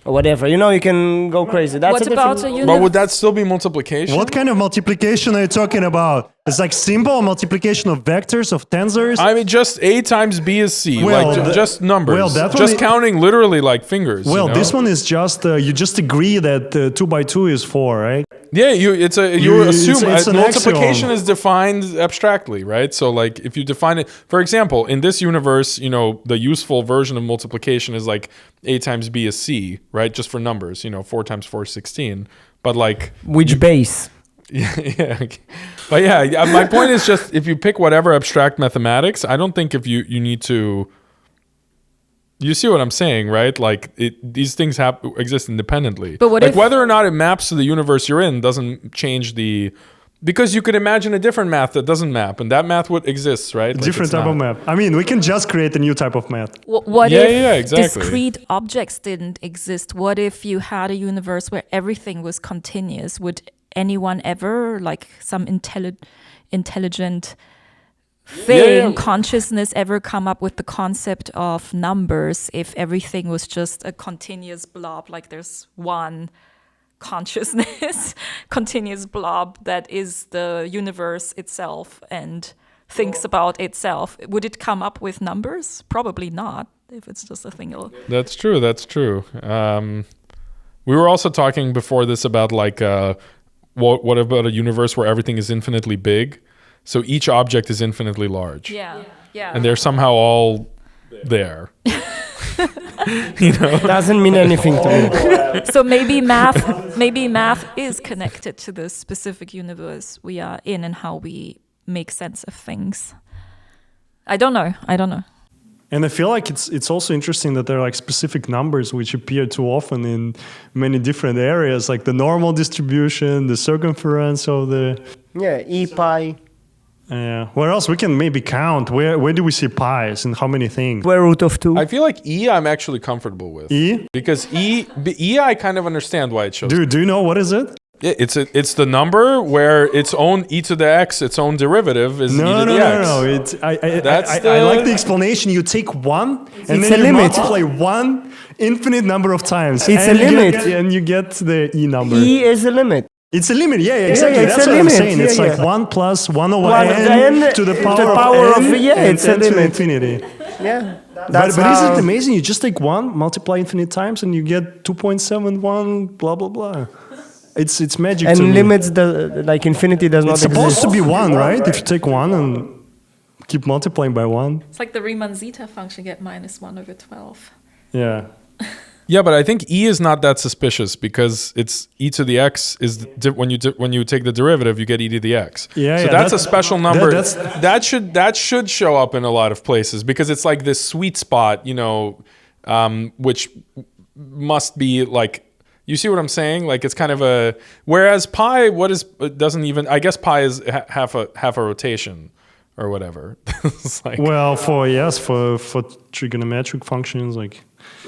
Or whatever. You know, you can go crazy. That's What a about different... a universe? But would that still be multiplication? What kind of multiplication are you talking about? It's like simple multiplication of vectors, of tensors? I mean, just A times B is C. Well, like just numbers. well, that just one counting literally like fingers. Well, you know? this one is just, you just agree that 2 by 2 is 4, right? Yeah, you assume it's an multiplication axiom. is defined abstractly, right? So like if you define it, for example, in this universe, you know, the useful version of multiplication is like A times B is C, right? Just for numbers, you know, 4 times 4 is 16. But like Which base? yeah. But yeah, my point is just if you pick whatever abstract mathematics, I don't think if you need to. You see what I'm saying, right? Like these things exist independently. But what like if whether or not it maps to the universe you're in doesn't change because you could imagine a different math that doesn't map, and that math would exists, right? Like Different it's type of not. math. I mean, we can just create a new type of math. What Yeah, if yeah, exactly. discrete objects didn't exist? What if you had a universe where everything was continuous? Would anyone ever, like some intelligent thing, consciousness, ever come up with the concept of numbers if everything was just a continuous blob, like there's one consciousness, continuous blob that is the universe itself and thinks about itself? Would it come up with numbers? Probably not, if it's just a thing. That's true. That's true. We were also talking before this about like what about a universe where everything is infinitely big? So each object is infinitely large. Yeah. And they're somehow all there. You know? Doesn't mean anything to me. So maybe math is connected to the specific universe we are in and how we make sense of things. I don't know. And I feel like it's also interesting that there are like specific numbers which appear too often in many different areas, like the normal distribution, the circumference of the... Yeah, E pi. Where else we can maybe count? Where do we see pies and how many things? Square root of 2. I feel like E I'm actually comfortable with. E? Because E I kind of understand why it shows. Dude, do you know what is it? It's the number where its own e to the x, its own derivative is e to the x. No. I like the explanation. You take one and It's then a you limit. multiply one infinite number of times. It's and a you limit. and you get the E number. E is a limit. It's a limit. Yeah, exactly. it's That's a what I'm limit. saying. It's Yeah, like yeah. 1 plus 1 over One n to the power of n, yeah, and it's a 10 to limit. infinity. Yeah. But isn't it amazing? You just take one, multiply infinite times, and you get 2.71, blah, blah, blah. It's magic to me. And limits, like infinity does not It's exist. supposed to be 1, right? If you take 1 and keep multiplying by 1. It's like the Riemann zeta function, get minus 1 over 12. Yeah. Yeah, but I think E is not that suspicious because it's e to the x is when you take the derivative, you get e to the x. Yeah, so yeah, that's a special number. that's- that should show up in a lot of places because it's like this sweet spot, you know, which must be like. You see what I'm saying? Like it's kind of a. Whereas pi, doesn't even. I guess pi is half a rotation, or whatever. It's like, Well, for trigonometric functions, like.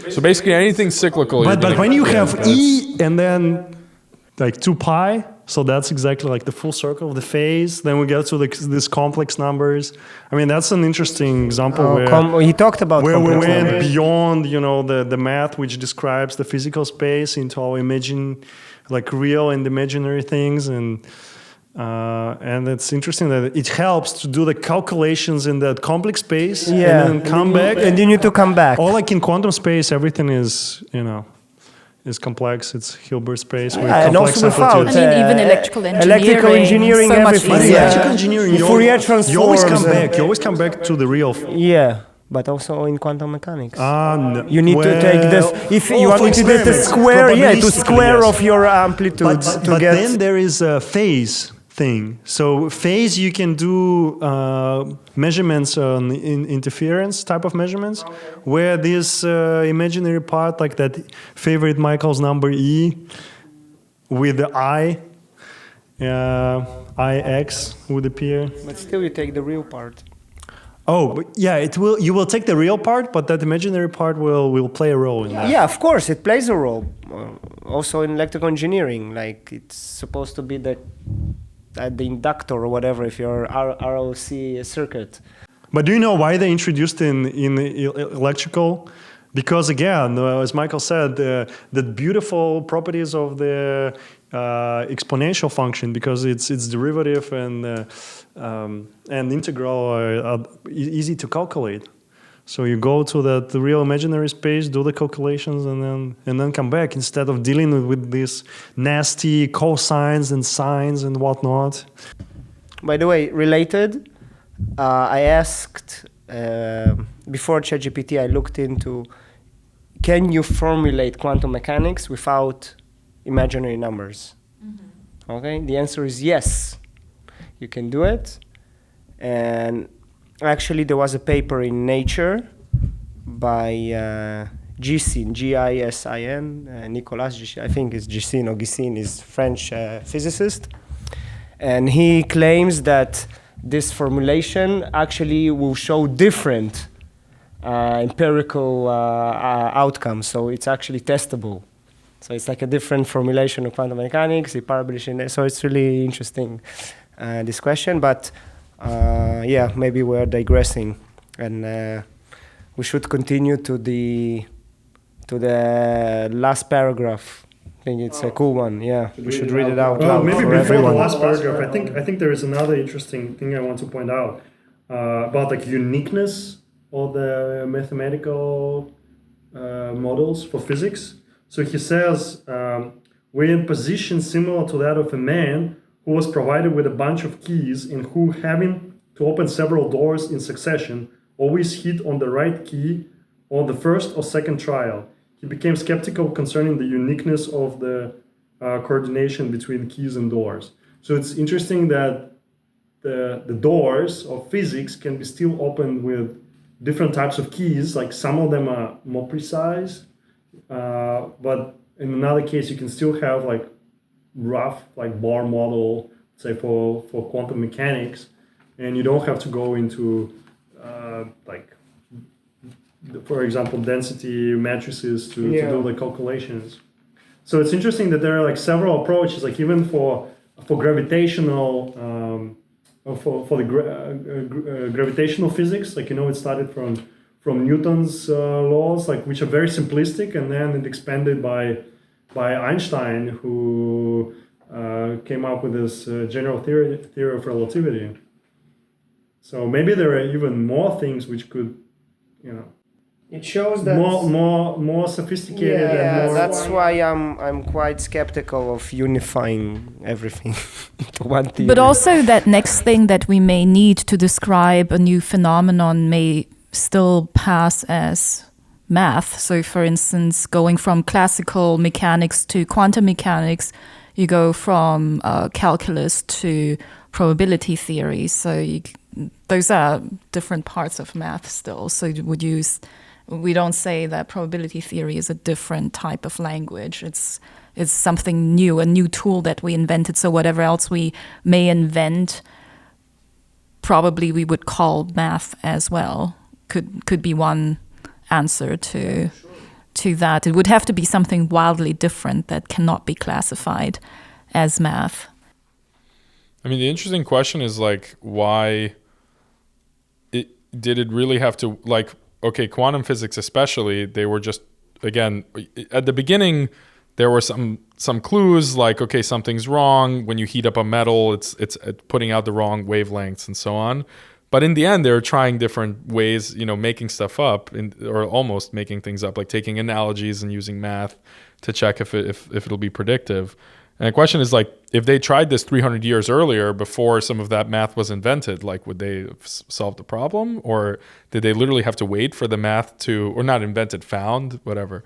so basically anything cyclical. But when you have e and then like 2 pi, so that's exactly like the full circle of the phase. Then we get to these complex numbers. I mean, that's an interesting example he talked about where we complex went numbers. beyond, the math which describes the physical space into our like real and imaginary things, and it's interesting that it helps to do the calculations in that complex space and then come back. And you need to come back. Or like in quantum space, everything is, is complex. It's Hilbert space with And complex also without. amplitudes. I mean, even electrical engineering, so much everything. But in easier. electrical engineering, Fourier you always come transforms back. You always come back to the real. Yeah, but also in quantum mechanics. No. You need to take this. If you want to do the square, to square of your amplitude to But get. then there is a phase thing. So phase, you can do measurements on interference type of measurements, where this imaginary part, like that favorite Michael's number E, with the Ix would appear. But still, you take the real part. Oh, but yeah, it will. You will take the real part, but that imaginary part will play a role in that. Yeah, of course, it plays a role. Also in electrical engineering, like it's supposed to be the inductor or whatever if you're RLC circuit. But do you know why they introduced in electrical? Because again, as Michael said, the beautiful properties of the exponential function, because its derivative and integral are easy to calculate. So you go to the real imaginary space, do the calculations, and then come back instead of dealing with these nasty cosines and sines and whatnot. By the way, related, I asked before ChatGPT, I looked into, can you formulate quantum mechanics without imaginary numbers? Mm-hmm. Okay, the answer is yes, you can do it. And actually, there was a paper in Nature by Gisin, Gisin, Nicolas Gisin, I think it's Gisin or Gisin, is French physicist. And he claims that this formulation actually will show different empirical outcomes. So it's actually testable. So it's like a different formulation of quantum mechanics. He published in there. So it's really interesting, this question. But yeah, maybe we're digressing, and we should continue to the last paragraph. I think it's a cool one. Yeah, we should read it out loud maybe for before everyone. the last paragraph, I think there is another interesting thing I want to point out about like uniqueness of the mathematical models for physics. So he says we're in position similar to that of a man who was provided with a bunch of keys and who, having to open several doors in succession, always hit on the right key on the first or second trial. He became skeptical concerning the uniqueness of the coordination between keys and doors. So it's interesting that the doors of physics can be still opened with different types of keys, like some of them are more precise, but in another case you can still have like rough like bar model, say for quantum mechanics, and you don't have to go into like, for example, density matrices to do the calculations. So it's interesting that there are like several approaches, like even for gravitational for the gravitational physics, like, you know, it started from Newton's laws, like, which are very simplistic, and then it expanded by Einstein, who came up with this general theory of relativity. So maybe there are even more things which could, you know, it shows that more sophisticated. Yeah, and more. that's why I'm quite skeptical of unifying everything into one theory. But also that next thing that we may need to describe a new phenomenon may still pass as math. So for instance, going from classical mechanics to quantum mechanics, you go from calculus to probability theory. So those are different parts of math still. So we don't say that probability theory is a different type of language. It's something new, a new tool that we invented. So whatever else we may invent, probably we would call math as well. Could be one answer to that. It would have to be something wildly different that cannot be classified as math. I mean, the interesting question is, like, why did it really have to, like, okay, quantum physics especially, they were just, again, at the beginning, there were some clues, like, okay, something's wrong. When you heat up a metal, it's putting out the wrong wavelengths and so on. But in the end, they're trying different ways, you know, making stuff up, or almost making things up, like taking analogies and using math to check if it'll be predictive. And the question is, like, if they tried this 300 years earlier, before some of that math was invented, like, would they have solved the problem? Or did they literally have to wait for the math to, or not invented, found, whatever.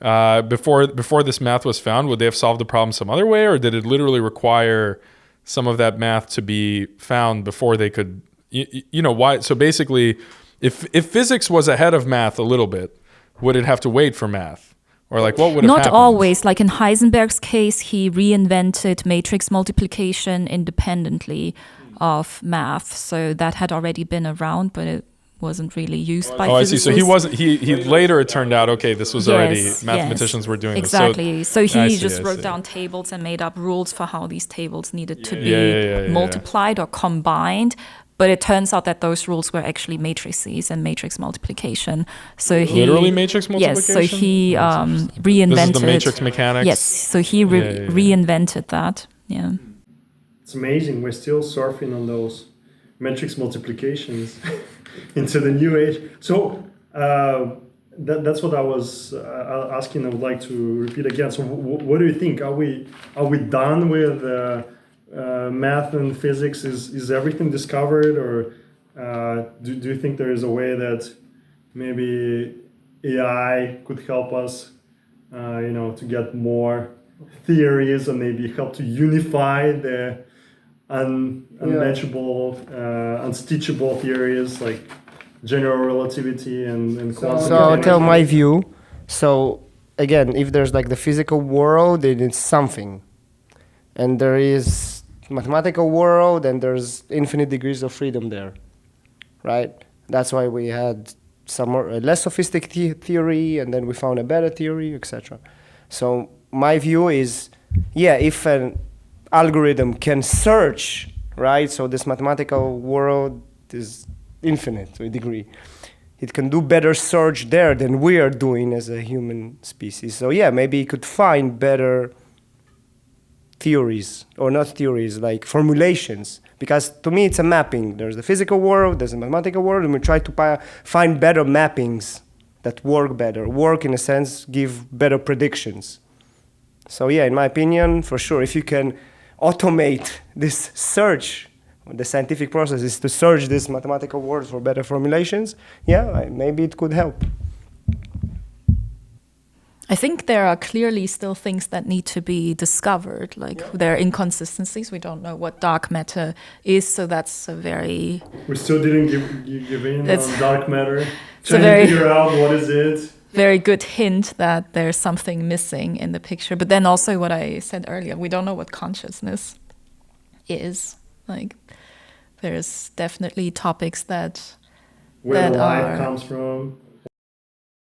Before this math was found, would they have solved the problem some other way? Or did it literally require some of that math to be found before they could, you know, why? So basically, if physics was ahead of math a little bit, would it have to wait for math? Or, like, what would have happened? Not always. Like in Heisenberg's case, he reinvented matrix multiplication independently of math. So that had already been around, but wasn't really used by Oh, I see. physicists. So he wasn't. He later it turned out okay. This was already mathematicians were doing exactly. this. So he I see, just I wrote see. down tables and made up rules for how these tables needed to be Yeah. multiplied or combined. But it turns out that those rules were actually matrices and matrix multiplication. So he Literally matrix multiplication. Yes. So he reinvented. This is the matrix mechanics. Yes. So he reinvented that. Yeah. It's amazing. We're still surfing on those matrix multiplications into the new age. So that's what I was asking. I would like to repeat again. So what do you think? Are we done with math and physics? Is everything discovered, or do you think there is a way that maybe AI could help us, to get more theories and maybe help to unify the unmatchable, unstitchable theories like general relativity and quantum So I'll mechanics? tell my view. So again, if there's like the physical world, then it's something. And there is mathematical world, and there's infinite degrees of freedom there, right? That's why we had some more, less sophisticated theory, and then we found a better theory, etc. So my view is, if an algorithm can search, right? So this mathematical world is infinite to a degree. It can do better search there than we are doing as a human species. So maybe it could find better theories, or not theories, like formulations. Because to me, it's a mapping. There's the physical world, there's the mathematical world, and we try to find better mappings that work better, in a sense, give better predictions. So in my opinion, for sure, if you can automate this search, the scientific process is to search this mathematical world for better formulations, maybe it could help. I think there are clearly still things that need to be discovered. Like there are inconsistencies. We don't know what dark matter is, so that's a very... We still didn't give in on dark matter. It's a Trying to figure out what is it. Very good hint that there's something missing in the picture. But then also what I said earlier, we don't know what consciousness is. Like there's definitely topics that Where life are comes from.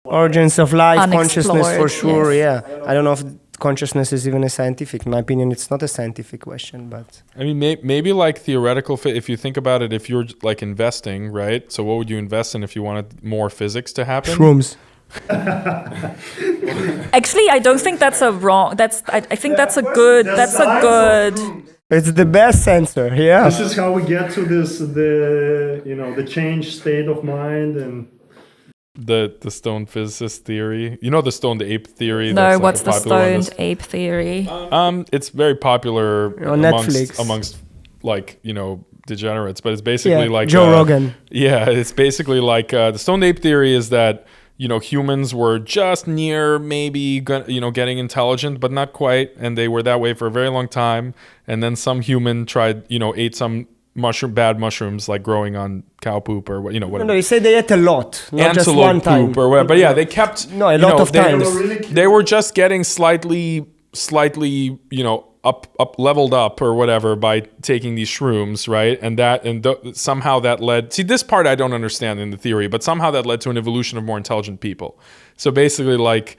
Origins of life, consciousness, for unexplored, sure, yes. I don't know if consciousness is even a scientific. In my opinion, it's not a scientific question, but... I mean, maybe like theoretical, if you think about it, if you're like investing, right? So what would you invest in if you wanted more physics to happen? Shrooms. Actually, I don't think that's a wrong. I think that's a good. That's a good. It's the best answer, This is how we get to the changed state of mind and... The stoned physicist theory. You know the stoned ape theory? No, that's like what's a the popular one. stoned ape theory? It's very popular On Netflix. amongst like, degenerates, but it's basically like Joe Rogan. Yeah, it's basically like the stoned ape theory is that humans were just near maybe getting intelligent, but not quite, and they were that way for a very long time. And then some human tried, ate some bad mushrooms like growing on cow poop or whatever. No, you say they ate a lot, not just Antelope one time. poop or whatever. But they kept a lot of times. They were just getting slightly up leveled up or whatever by taking these shrooms, right? And somehow that led. See, this part I don't understand in the theory, but somehow that led to an evolution of more intelligent people. So basically, like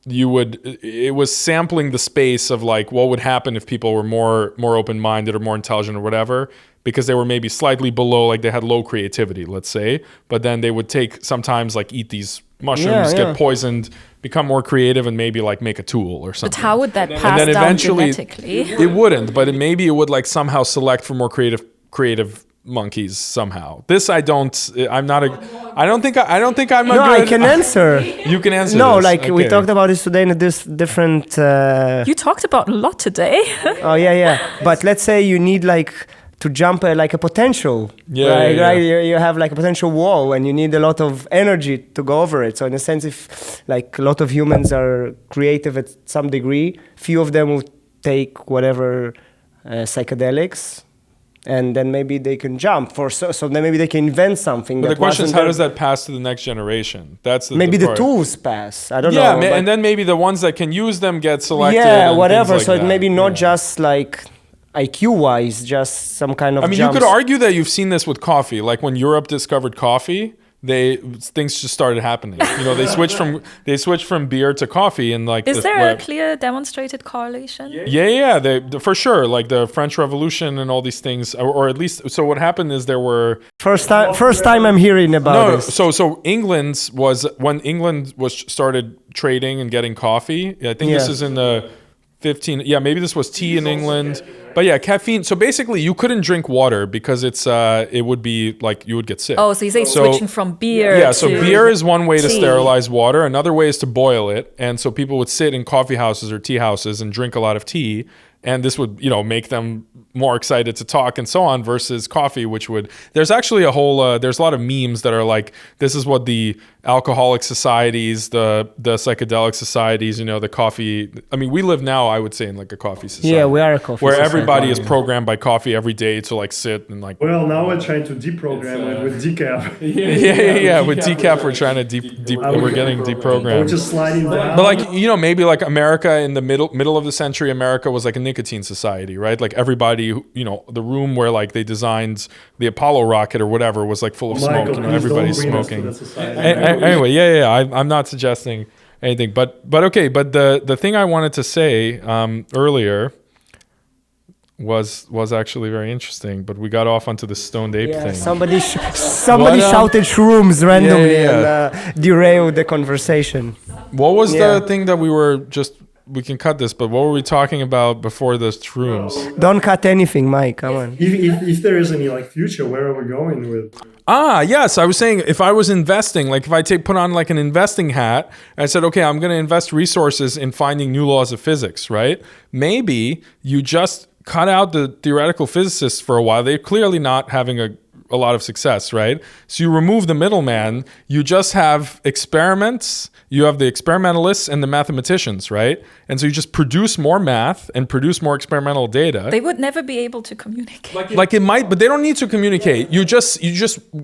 it was sampling the space of like what would happen if people were more open-minded or more intelligent or whatever, because they were maybe slightly below, like they had low creativity, let's say, but then they would sometimes like eat these mushrooms, get poisoned, become more creative, and maybe like make a tool or something. But how would that pass then down eventually genetically? It wouldn't, but maybe it would like somehow select for more creative monkeys somehow. This I don't think I'm a No, good... I can answer. You can answer No, this. like we Okay. talked about this today in a different... You talked about a lot today. Oh, yeah. But let's say you need like to jump like a potential. Yeah. Right? You have like a potential wall and you need a lot of energy to go over it. So in a sense, if like a lot of humans are creative at some degree, few of them will take whatever psychedelics, and then maybe they can jump so then maybe they can invent something. But that the question is, wasn't how there. does that pass to the next generation? That's Maybe the part. tools pass. I don't know. Yeah, but and then maybe the ones that can use them get selected. yeah, and whatever. things like So it that. maybe not Yeah. just like IQ-wise, just some kind of I mean, jumps. you could argue that you've seen this with coffee. Like when Europe discovered coffee, things just started happening. They switched from beer to coffee, and like Is there a clear demonstrated correlation? Yeah. For sure, like the French Revolution and all these things, or at least. So what happened is there were First time I'm hearing about this. So England was when England started trading and getting coffee. I think this is in the 15. Yeah, maybe this was tea in England. But yeah, caffeine. So basically, you couldn't drink water because it would be like you would get sick. Oh, so you say switching from beer. Yeah, so beer is one way to tea. sterilize water. Another way is to boil it, and so people would sit in coffee houses or tea houses and drink a lot of tea, and this would make them more excited to talk and so on, versus coffee, which would. There's actually there's a lot of memes that are like, this is what the alcoholic societies, the psychedelic societies, the coffee. I mean, we live now, I would say, in like a coffee society. Yeah, we are a coffee where society. everybody is programmed by coffee every day to like sit and like. Well, now we're trying to deprogram it with decaf. Yeah. With decaf, we're trying to we're getting deprogrammed. We're just sliding down. But like maybe like America in the middle of the century, America was like a nicotine society, right? Like everybody, the room where like they designed the Apollo rocket or whatever was like full of smoke. Everybody's smoking. Anyway, yeah. I'm not suggesting anything, but okay. But the thing I wanted to say earlier was actually very interesting, but we got off onto the stoned ape thing. Somebody shouted shrooms randomly and derailed the conversation. What was the thing that we can cut this, but what were we talking about before the shrooms? Don't cut anything, Mike. Come on. If there is any like future, where are we going with? Yes. I was saying, if I was investing, like if I put on like an investing hat, and I said, okay, I'm going to invest resources in finding new laws of physics, right? Maybe you just cut out the theoretical physicists for a while. They're clearly not having a lot of success, right? So you remove the middleman. You just have experiments. You have the experimentalists and the mathematicians, right? And so you just produce more math and produce more experimental data. They would never be able to communicate. Like it might, but they don't need to communicate. You just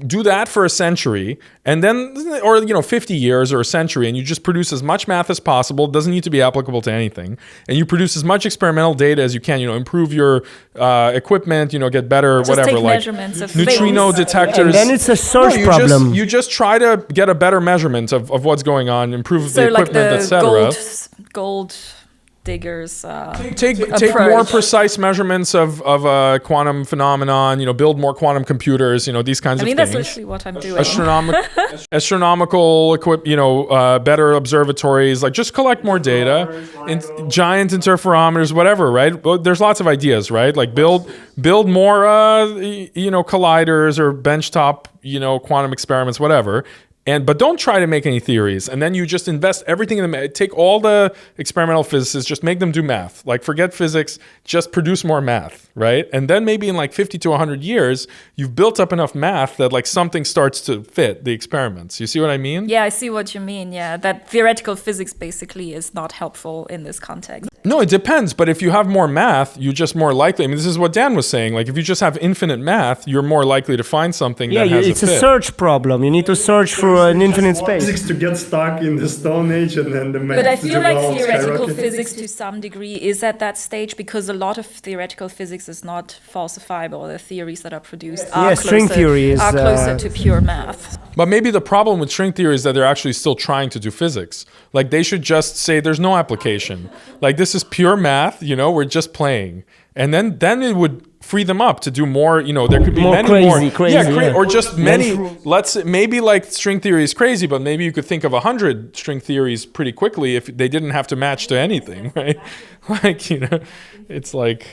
do that for a century, and then, or 50 years or a century, and you just produce as much math as possible. It doesn't need to be applicable to anything, and you produce as much experimental data as you can. Improve your equipment. Get better, just whatever. Take like measurements of neutrino things. detectors. And then it's a search problem. You just try to get a better measurement of what's going on, improve the equipment, etc. Gold diggers. Take more precise measurements of a quantum phenomenon. Build more quantum computers. These kinds of things. That's literally what I'm doing. Astronomical better observatories. Like just collect more data. Giant interferometers, whatever. Right? There's lots of ideas. Right? Like build more colliders or benchtop quantum experiments, whatever. But don't try to make any theories. And then you just invest everything in them. Take all the experimental physicists, just make them do math. Like forget physics, just produce more math, right? And then maybe in like 50 to 100 years, you've built up enough math that like something starts to fit the experiments. You see what I mean? Yeah, I see what you mean. Yeah, that theoretical physics basically is not helpful in this context. No, it depends. But if you have more math, you're just more likely. I mean, this is what Dan was saying. Like if you just have infinite math, you're more likely to find something that has it's a fit. a search problem. You need to search for an infinite space. Physics to get stuck in the Stone Age and then the math. But I feel like theoretical skyrocket. physics to some degree is at that stage because a lot of theoretical physics is not falsifiable. The theories that are produced are string theory is closer to pure math. But maybe the problem with string theory is that they're actually still trying to do physics. Like they should just say there's no application. Like this is pure math, we're just playing. And then it would free them up to do more, there could be more many crazy, more. Or just many, maybe like string theory is crazy, but maybe you could think of 100 string theories pretty quickly if they didn't have to match to anything, right? Like, it's like,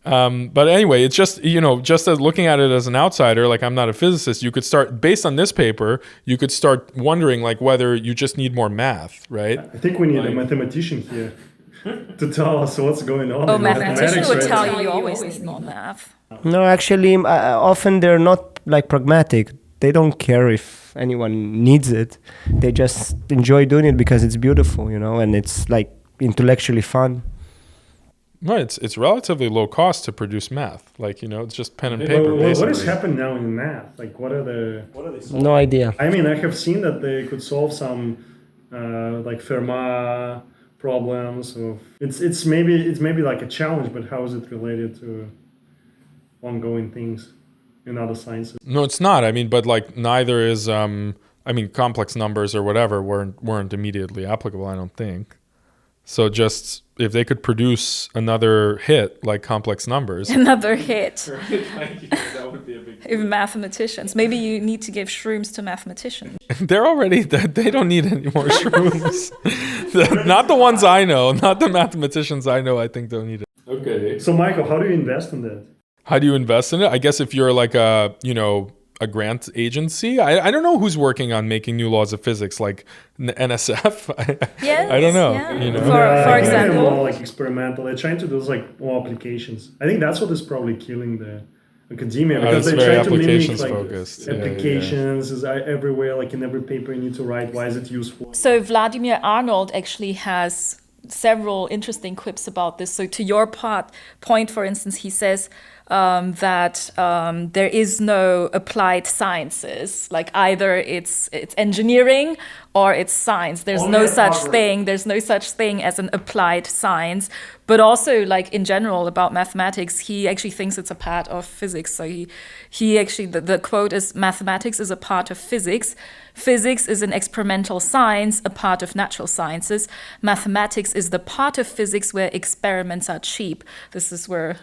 but anyway, it's just, just as looking at it as an outsider, like I'm not a physicist, you could start, based on this paper, you could start wondering like whether you just need more math, right? I think we need a mathematician here to tell us what's going on. Oh, mathematician would tell you always need more math. No, actually, often they're not like pragmatic. They don't care if anyone needs it. They just enjoy doing it because it's beautiful, and it's like intellectually fun. Right, it's relatively low cost to produce math. Like, it's just pen and paper, basically. What has happened now in math? Like, what are they? No idea. I mean, I have seen that they could solve some like Fermat problems. It's maybe like a challenge, but how is it related to ongoing things? in other sciences. No, it's not. I mean, but like neither is. I mean, complex numbers or whatever weren't immediately applicable. I don't think. So just if they could produce another hit like complex numbers, Another hit. that would be a big. If mathematicians, maybe you need to give shrooms to mathematicians. They're already. They don't need any more shrooms. Not the ones I know. Not the mathematicians I know. I think don't need it. Okay. So Michael, how do you invest in that? How do you invest in it? I guess if you're like a grant agency, I don't know who's working on making new laws of physics, like NSF. Yes, I don't know. yeah. You know, For I think they're example? more like experimental. They're trying to do like more applications. I think that's what is probably killing the academia, because it's they very try to mimic applications like focused. Yeah, applications is everywhere. Like in every paper you need to write, why is it useful? So Vladimir Arnold actually has several interesting quips about this. So to your point, for instance, he says that there is no applied sciences, like either it's engineering or it's science. There's no such thing. There's no such thing as an applied science. But also, like in general about mathematics, he actually thinks it's a part of physics. So he actually, the quote is, mathematics is a part of physics. Physics is an experimental science, a part of natural sciences. Mathematics is the part of physics where experiments are cheap. This is where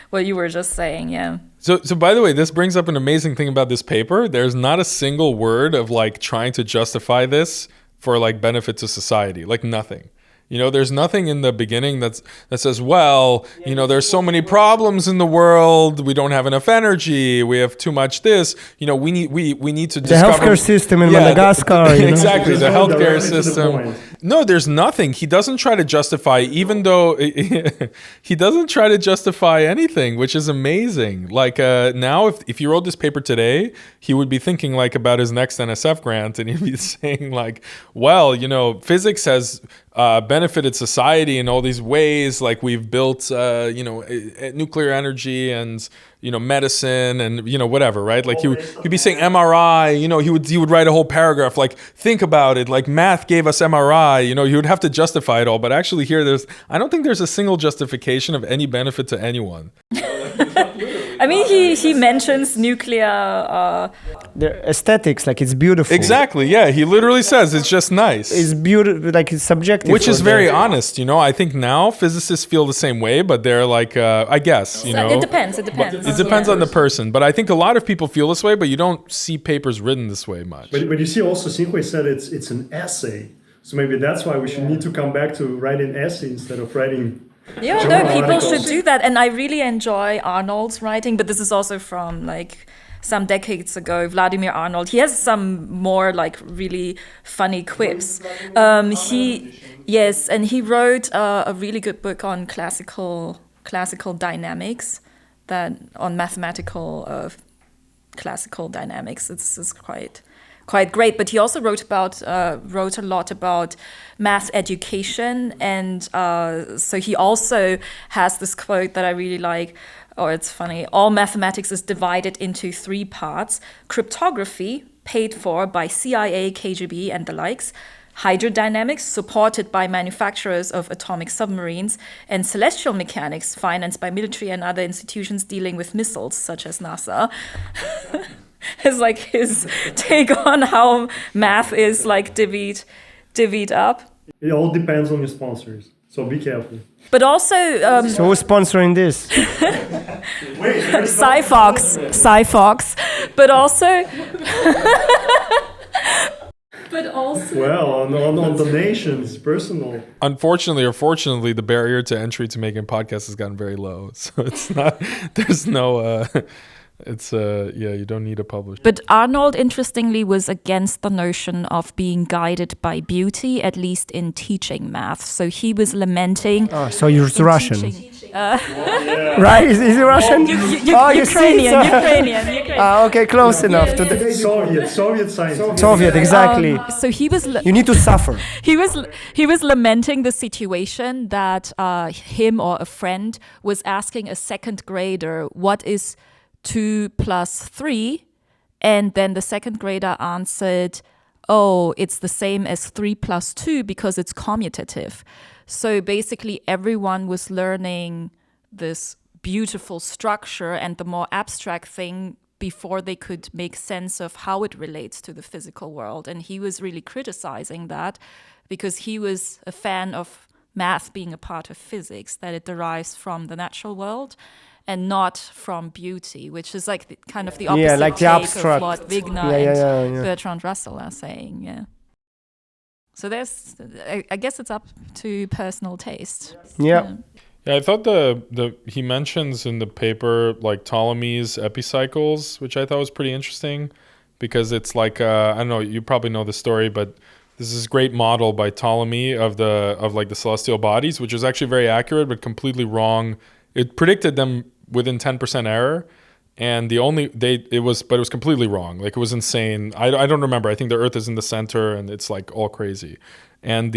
what you were just saying, yeah. So by the way, this brings up an amazing thing about this paper. There's not a single word of like trying to justify this for like benefit to society, like nothing. You know, there's nothing in the beginning that says, well, you know, there's so many problems in the world. We don't have enough energy. We have too much this. You know, we need to discover The healthcare system in Madagascar. Exactly, the healthcare directly to the system. point. No, there's nothing. He doesn't try to justify, even though he doesn't try to justify anything, which is amazing. Like now, if he wrote this paper today, he would be thinking like about his next NSF grant, and he'd be saying like, well, you know, physics has benefited society in all these ways. Like we've built, nuclear energy and, you know, medicine and, you know, whatever, right? Like he'd be saying MRI, you know, he would write a whole paragraph, like, think about it, like math gave us MRI, you know, he would have to justify it all. But actually here, I don't think there's a single justification of any benefit to anyone. I mean, he mentions nuclear. The aesthetics, like it's beautiful. Exactly, yeah. He literally says it's just nice. It's beautiful, like it's subjective. Which is for very the- honest, you know. I think now physicists feel the same way, but they're like, I guess, you know. It depends. It depends on the person. But I think a lot of people feel this way, but you don't see papers written this way much. But you see, also Xinghui said it's an essay, so maybe that's why we should need to come back to write an essay instead of writing. Yeah, journal no, people articles. should do that. And I really enjoy Arnold's writing, but this is also from like some decades ago. Vladimir Arnold, he has some more like really funny quips. He wrote a really good book on classical dynamics, on mathematical classical dynamics. It's quite great. But he also wrote a lot about math education, and so he also has this quote that I really like. Or it's funny. All mathematics is divided into 3 parts: cryptography, paid for by CIA, KGB, and the likes; hydrodynamics, supported by manufacturers of atomic submarines; and celestial mechanics, financed by military and other institutions dealing with missiles, such as NASA. It's like his take on how math is like divvied up. It all depends on your sponsors, so be careful. But also, So who's sponsoring this? Sci-Fox, but also, Well, on donations, personal. Unfortunately or fortunately, the barrier to entry to making podcasts has gotten very low. So it's not, there's no, you don't need a publisher. But Arnold, interestingly, was against the notion of being guided by beauty, at least in teaching math. So he was lamenting. Oh, so you're in Russian, teaching- right? Is he Russian? Ukrainian. Okay, close enough to the Soviet science. Soviet, exactly. So he was. You need to suffer. He was lamenting the situation that him or a friend was asking a second grader, what is 2 plus 3? And then the second grader answered, oh, it's the same as 3 plus 2 because it's commutative. So basically everyone was learning this beautiful structure and the more abstract thing before they could make sense of how it relates to the physical world. And he was really criticizing that because he was a fan of math being a part of physics, that it derives from the natural world and not from beauty, which is like kind of the opposite like the take abstract. of what Wigner and Bertrand Russell are saying. Yeah. So there's, I guess it's up to personal taste. Yeah. Yeah, I thought he mentions in the paper like Ptolemy's epicycles, which I thought was pretty interesting because it's like I don't know, you probably know the story, but this is great model by Ptolemy of the celestial bodies, which is actually very accurate but completely wrong. It predicted them within 10% error, and it was completely wrong. Like it was insane. I don't remember. I think the Earth is in the center, and it's like all crazy. And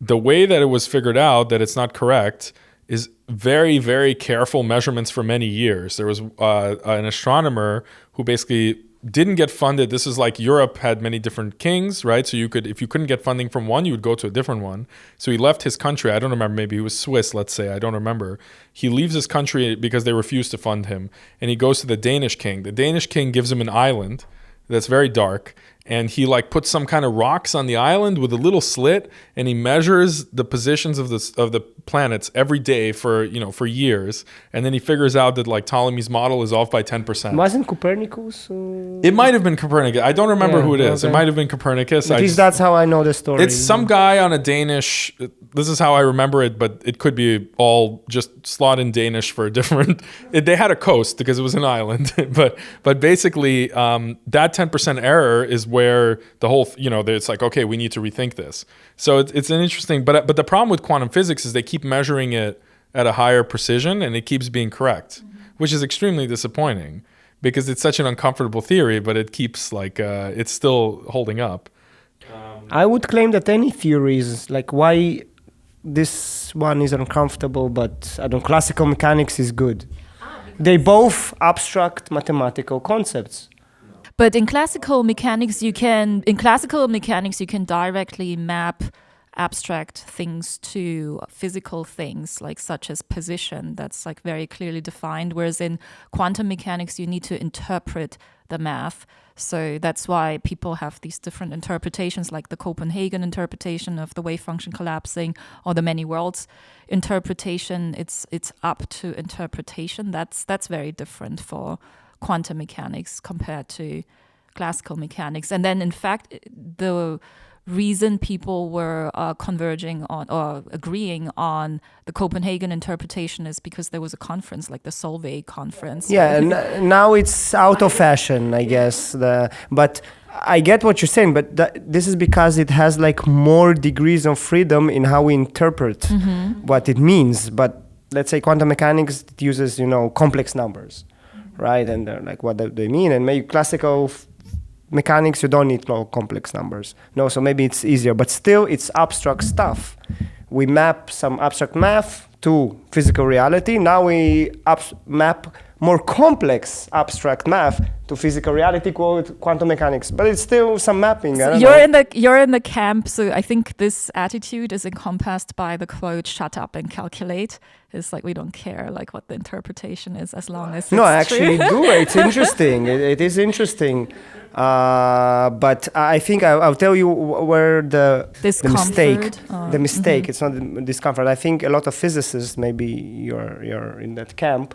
the way that it was figured out that it's not correct is very, very careful measurements for many years. There was an astronomer who basically didn't get funded. This is like Europe had many different kings, right? So if you couldn't get funding from one, you would go to a different one. So he left his country. I don't remember. Maybe he was Swiss, let's say. I don't remember. He leaves his country because they refused to fund him. And he goes to the Danish king. The Danish king gives him an island that's very dark. And he like puts some kind of rocks on the island with a little slit, and he measures the positions of the planets every day for years, and then he figures out that like Ptolemy's model is off by 10%. Wasn't Copernicus? It might have been Copernicus. I don't remember who it is. Okay. It might have been Copernicus. At least that's how I know the story. It's some guy on a Danish. This is how I remember it, but it could be all just slot in Danish for a different. They had a coast because it was an island, but basically that 10% error is where the whole, it's like, okay, we need to rethink this. So it's an interesting, but the problem with quantum physics is they keep measuring it at a higher precision and it keeps being correct, which is extremely disappointing because it's such an uncomfortable theory, but it keeps it's still holding up. I would claim that any theories, like why this one is uncomfortable, but I don't, classical mechanics is good. They both abstract mathematical concepts. But in classical mechanics, you can directly map abstract things to physical things, like such as position. That's like very clearly defined. Whereas in quantum mechanics, you need to interpret the math. So that's why people have these different interpretations, like the Copenhagen interpretation of the wave function collapsing, or the many worlds interpretation. It's up to interpretation. That's very different for quantum mechanics compared to classical mechanics. And then in fact, the reason people were converging on or agreeing on the Copenhagen interpretation is because there was a conference like the Solvay conference. Yeah, and now it's out of fashion, I guess. But I get what you're saying, but this is because it has like more degrees of freedom in how we interpret what it means. But let's say quantum mechanics, it uses, complex numbers. Right, and they're like, what do they mean? And maybe classical mechanics, you don't need complex numbers. No, so maybe it's easier, but still, it's abstract stuff. We map some abstract math to physical reality. Now we map more complex abstract math to physical reality, quote quantum mechanics. But it's still some mapping. So you're in the camp. So I think this attitude is encompassed by the quote "shut up and calculate." It's like we don't care like what the interpretation is as long as it's no, I actually true. do. It's interesting. It is interesting. But I think I'll tell you where the mistake. The mistake. It's not the discomfort. I think a lot of physicists, maybe you're in that camp,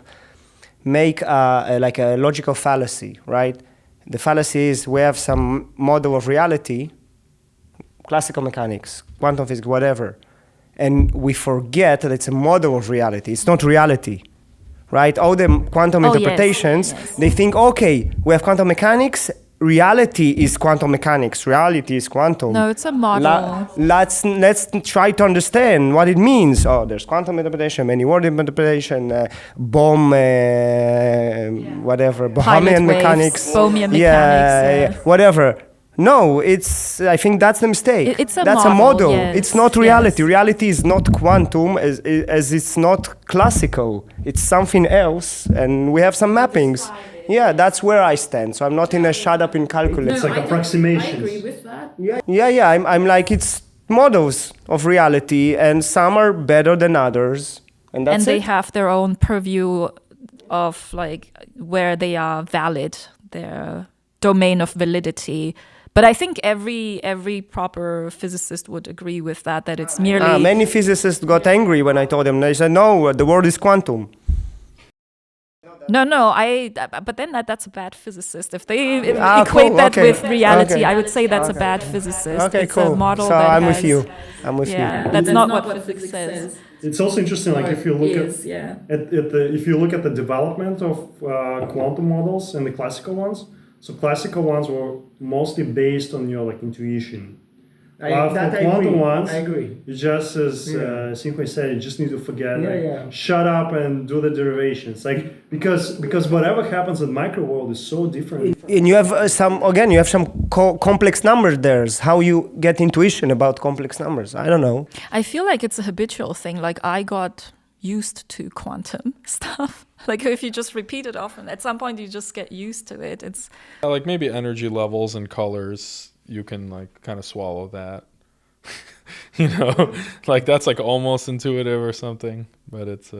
make like a logical fallacy, right? The fallacy is we have some model of reality, classical mechanics, quantum physics, whatever, and we forget that it's a model of reality. It's not reality, right? All the quantum interpretations, they think, okay, we have quantum mechanics, reality is quantum mechanics, reality is quantum. No, it's a model. Let's try to understand what it means. Oh, there's quantum interpretation, many world interpretation, whatever, Bohemian mechanics. Bohemian mechanics. Whatever. No, I think that's the mistake. That's a model. Yes, it's not reality. Yes. Reality is not quantum as it's not classical. It's something else, and we have some mappings. Yeah, that's where I stand. So I'm not in a shut up in calculus. It's like approximations. I agree with that. Yeah. I'm like, it's models of reality, and some are better than others. And that's they it? have their own purview of like where they are valid, their domain of validity. But I think every proper physicist would agree with that it's merely... Many physicists got angry when I told them. They said, no, the world is quantum. No, but then that's a bad physicist. If they equate Cool, that okay. with reality, Okay. I would say that's a bad physicist. Okay, It's cool. a model So that I'm has, with you. I'm with Yeah, you. that's not what physics says. It's also interesting, like if you look Yeah. if you look at the development of quantum models and the classical ones. So classical ones were mostly based on your like intuition. For quantum ones, I agree. you just, as Xinghui said, you just need to forget, Yeah. shut up and do the derivations. Like because whatever happens in micro world is so different. And you have some complex numbers there. How you get intuition about complex numbers? I don't know. I feel like it's a habitual thing. Like I got used to quantum stuff. Like if you just repeat it often, at some point you just get used to it. It's Like maybe energy levels and colors, you can like kind of swallow that. You know, like that's like almost intuitive or something, but it's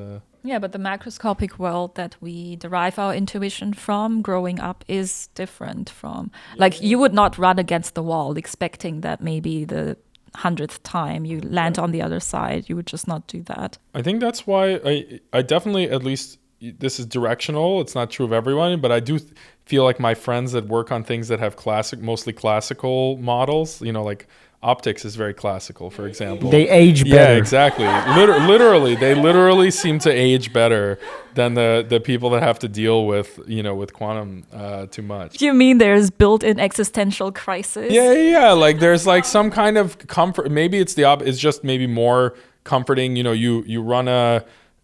yeah, but the macroscopic world that we derive our intuition from growing up is different from, like you would not run against the wall expecting that maybe the 100th time you land on the other side. You would just not do that. I think that's why I definitely, at least this is directional. It's not true of everyone, but I do feel like my friends that work on things that have mostly classical models, you know, like optics is very classical, for example. They age better. Yeah, exactly. They literally seem to age better than the people that have to deal with, you know, with quantum too much. You mean there's built-in existential crisis? Yeah. Like there's like some kind of comfort. Maybe it's it's just maybe more comforting. You know, you run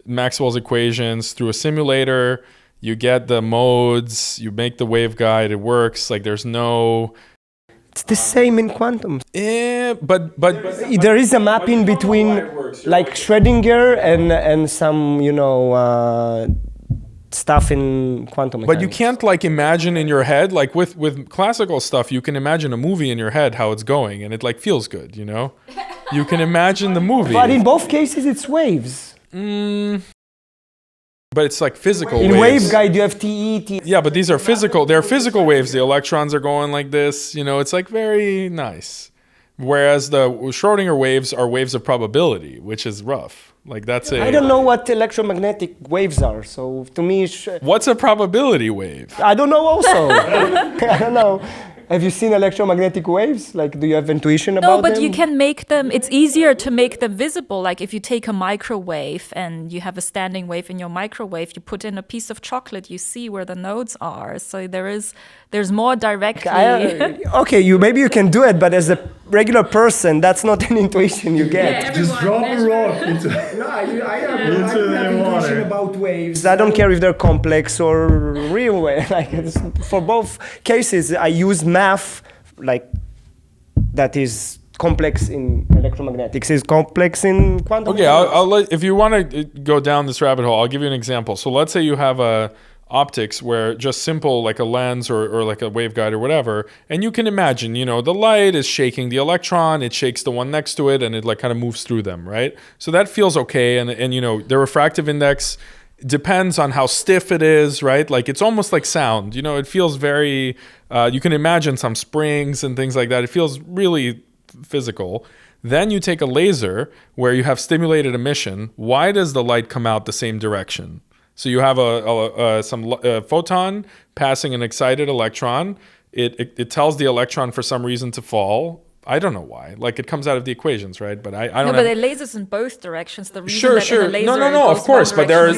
Maxwell's equations through a simulator, you get the modes, you make the waveguide, it works. Like there's no... It's the same in quantum. But There is a mapping between like Schrödinger and some, you know, stuff in quantum mechanics. But you can't like imagine in your head, like with classical stuff, you can imagine a movie in your head, how it's going, and it like feels good, you know? You can imagine the movie. But in both cases, it's waves. But it's like physical In waves. waveguide, you have TE. Yeah, but these are physical. They're physical waves. The electrons are going like this. You know, it's like very nice. Whereas the Schrödinger waves are waves of probability, which is rough. Like that's I don't know what electromagnetic waves are. So to me, What's a probability wave? I don't know also. I don't know. Have you seen electromagnetic waves? Like, do you have intuition about them? No, but you can make them, it's easier to make them visible. Like if you take a microwave and you have a standing wave in your microwave, you put in a piece of chocolate, you see where the nodes are. So there's more directly. Maybe you can do it, but as a regular person, that's not an intuition you get. Just drop a rock into I have the water. about waves. I don't care if they're complex or real waves. Like for both cases, I use math like that is complex in electromagnetics, is complex in quantum. Okay, I'll let, if you want to go down this rabbit hole, I'll give you an example. So let's say you have a optics where just simple like a lens or like a waveguide or whatever, and you can imagine, you know, the light is shaking the electron, it shakes the one next to it, and it like kind of moves through them, right? So that feels okay, and you know, the refractive index depends on how stiff it is, right? Like it's almost like sound, you know, it feels very, you can imagine some springs and things like that. It feels really physical. Then you take a laser where you have stimulated emission. Why does the light come out the same direction? So you have a photon passing an excited electron. It tells the electron for some reason to fall. I don't know why. Like it comes out of the equations, right? But I don't. No, but it lasers in both directions. The reason that in a laser No. Of course, but there's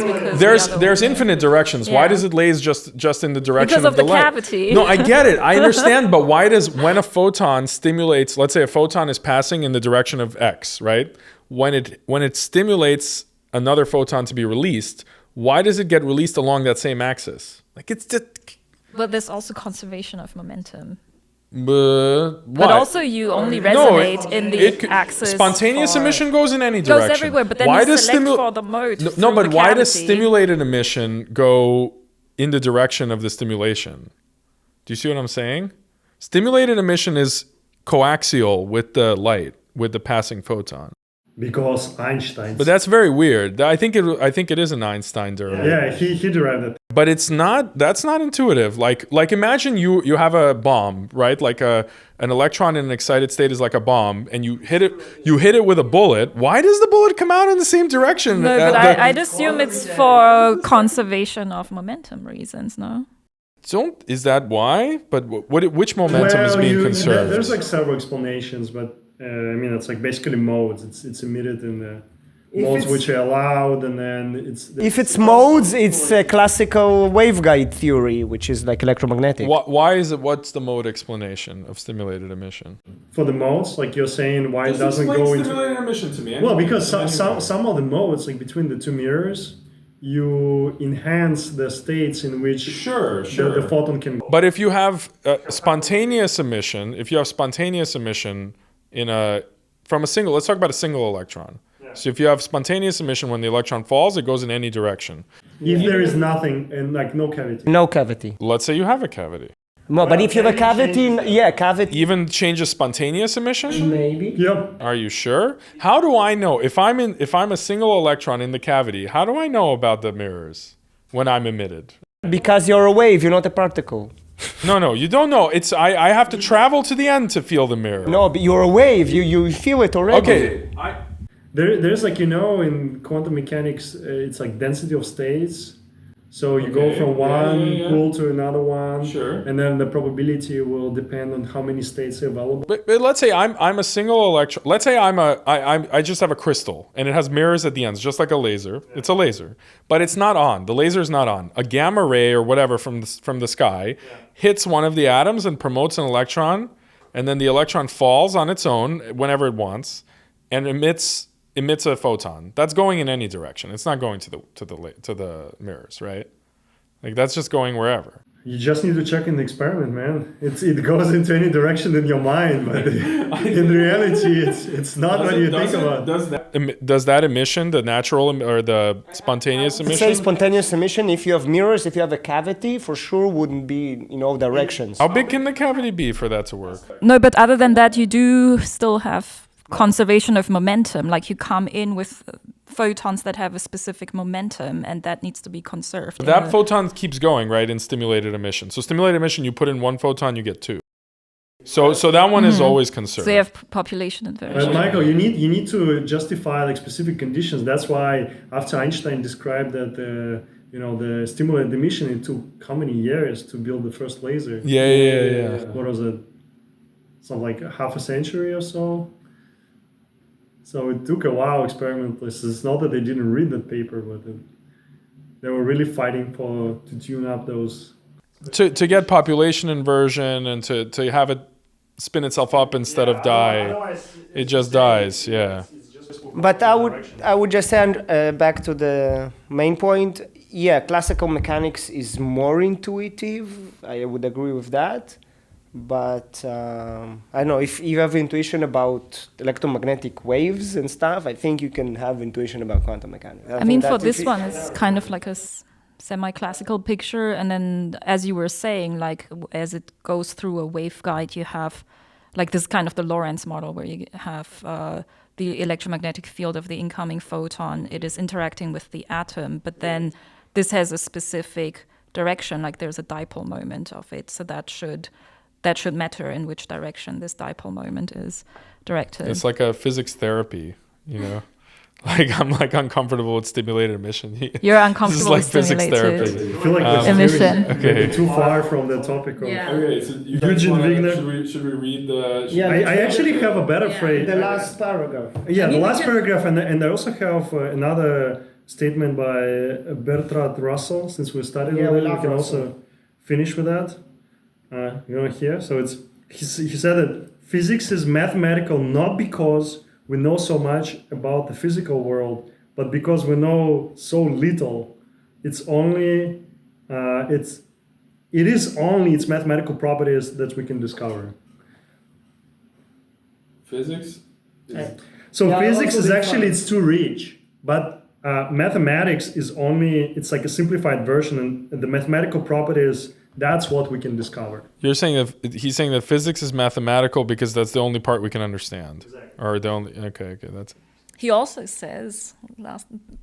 there's infinite directions. Yeah. Why does it laser just in the direction because of the light? cavity. No, I get it. I understand. But why does when a photon stimulates? Let's say a photon is passing in the direction of X, right? When it stimulates another photon to be released, why does it get released along that same axis? Like it's just. But there's also conservation of momentum. But also you only resonate in the axis. Spontaneous emission goes in any Goes direction. everywhere, but then you select for the mode. Why does stimulated emission go in the direction of the stimulation? Do you see what I'm saying? Stimulated emission is coaxial with the light, with the passing photon. because Einstein. But that's very weird. I think it is an Einstein derivative. yeah, he derived it. But it's not. That's not intuitive. Like imagine you have a bomb, right? Like an electron in an excited state is like a bomb, and you hit it with a bullet. Why does the bullet come out in the same direction? No, but I'd assume it's for conservation of momentum reasons, no? Is that why? But which momentum is being conserved? There's like several explanations, but I mean it's like basically modes. It's emitted in the modes which are allowed, and then If it's modes, it's a classical waveguide theory, which is like electromagnetic. Why is it? What's the mode explanation of stimulated emission? for the modes, like you're saying, why it doesn't go into stimulated emission to me. well, because some of the modes, like between the two mirrors, you enhance the states in which the photon can go. But if you have spontaneous emission, from a single, let's talk about a single electron. So if you have spontaneous emission when the electron falls, it goes in any direction. If there is nothing and like no cavity. No cavity. Let's say you have a cavity. No, but if you have a cavity, cavity. Even changes spontaneous emission? Maybe. Yep. Are you sure? How do I know if I'm a single electron in the cavity? How do I know about the mirrors when I'm emitted? Because you're a wave, you're not a particle. No, you don't know. I have to travel to the end to feel the mirror. No, but you're a wave. You feel it already. Okay. There's like, in quantum mechanics, it's like density of states. So you go from one pool to another one, and then the probability will depend on how many states are available. But let's say I'm a single electron. Let's say I just have a crystal and it has mirrors at the ends, just like a laser. Yeah. It's a laser, but it's not on. The laser is not on. A gamma ray or whatever from the sky hits one of the atoms and promotes an electron, and then the electron falls on its own whenever it wants and emits a photon. That's going in any direction. It's not going to the mirrors, right? Like that's just going wherever. You just need to check in the experiment, man. It goes into any direction in your mind, but in reality, it's not what you think about. Does that emission, the natural or the spontaneous emission? Say spontaneous emission. If you have mirrors, if you have a cavity, for sure wouldn't be in all directions. How big can the cavity be for that to work? No, but other than that, you do still have conservation of momentum. Like you come in with photons that have a specific momentum, and that needs to be conserved. That photon keeps going, right, in stimulated emission. So stimulated emission, you put in one photon, you get two. So that one is always conserved. So you have population inversion. But Michael, you need to justify like specific conditions. That's why after Einstein described that the stimulated emission, it took how many years to build the first laser? Yeah. What was it? Something like half a century or so. So it took a while, experimentalists. It's not that they didn't read that paper, but they were really fighting to tune up those. To get population inversion and to have it spin itself up instead of die. It just dies, yeah. But I would just say back to the main point. Yeah, classical mechanics is more intuitive. I would agree with that. But I don't know, if you have intuition about electromagnetic waves and stuff, I think you can have intuition about quantum mechanics. I mean, for this one, it's kind of like a semi-classical picture. And then, as you were saying, like as it goes through a waveguide, you have like this kind of the Lorentz model where you have the electromagnetic field of the incoming photon. It is interacting with the atom, but then this has a specific direction, like there's a dipole moment of it. So that should matter in which direction this dipole moment is directed. It's like a physics therapy, Like I'm like uncomfortable with stimulated emission. You're uncomfortable with stimulated physics therapy. I feel like emission. Okay. Too far from the topic of Okay, so Eugene Wigner. Should we read the? Yeah, I actually have a better phrase. The last paragraph. Yeah, the last paragraph, and I also have another statement by Bertrand Russell. Since we started with it, we can also finish with that. Here. So he said that physics is mathematical not because we know so much about the physical world, but because we know so little. It is only its mathematical properties that we can discover. Physics? Physics is actually, it's too rich, but mathematics is it's like a simplified version, and the mathematical properties, that's what we can discover. He's saying that physics is mathematical because that's the only part we can understand. Exactly. Or the only, okay, that's. He also says,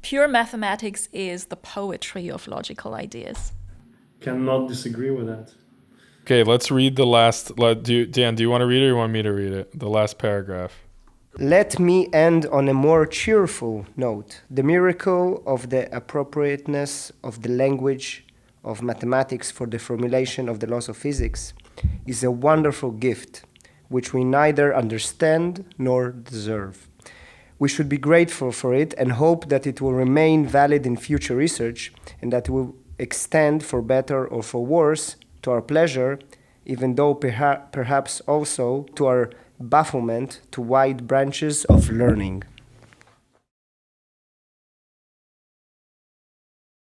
pure mathematics is the poetry of logical ideas. Cannot disagree with that. Okay, let's read the last. Dan, do you want to read it or you want me to read it? The last paragraph. Let me end on a more cheerful note. The miracle of the appropriateness of the language of mathematics for the formulation of the laws of physics is a wonderful gift which we neither understand nor deserve. We should be grateful for it and hope that it will remain valid in future research and that it will extend for better or for worse to our pleasure, even though perhaps also to our bafflement to wide branches of learning.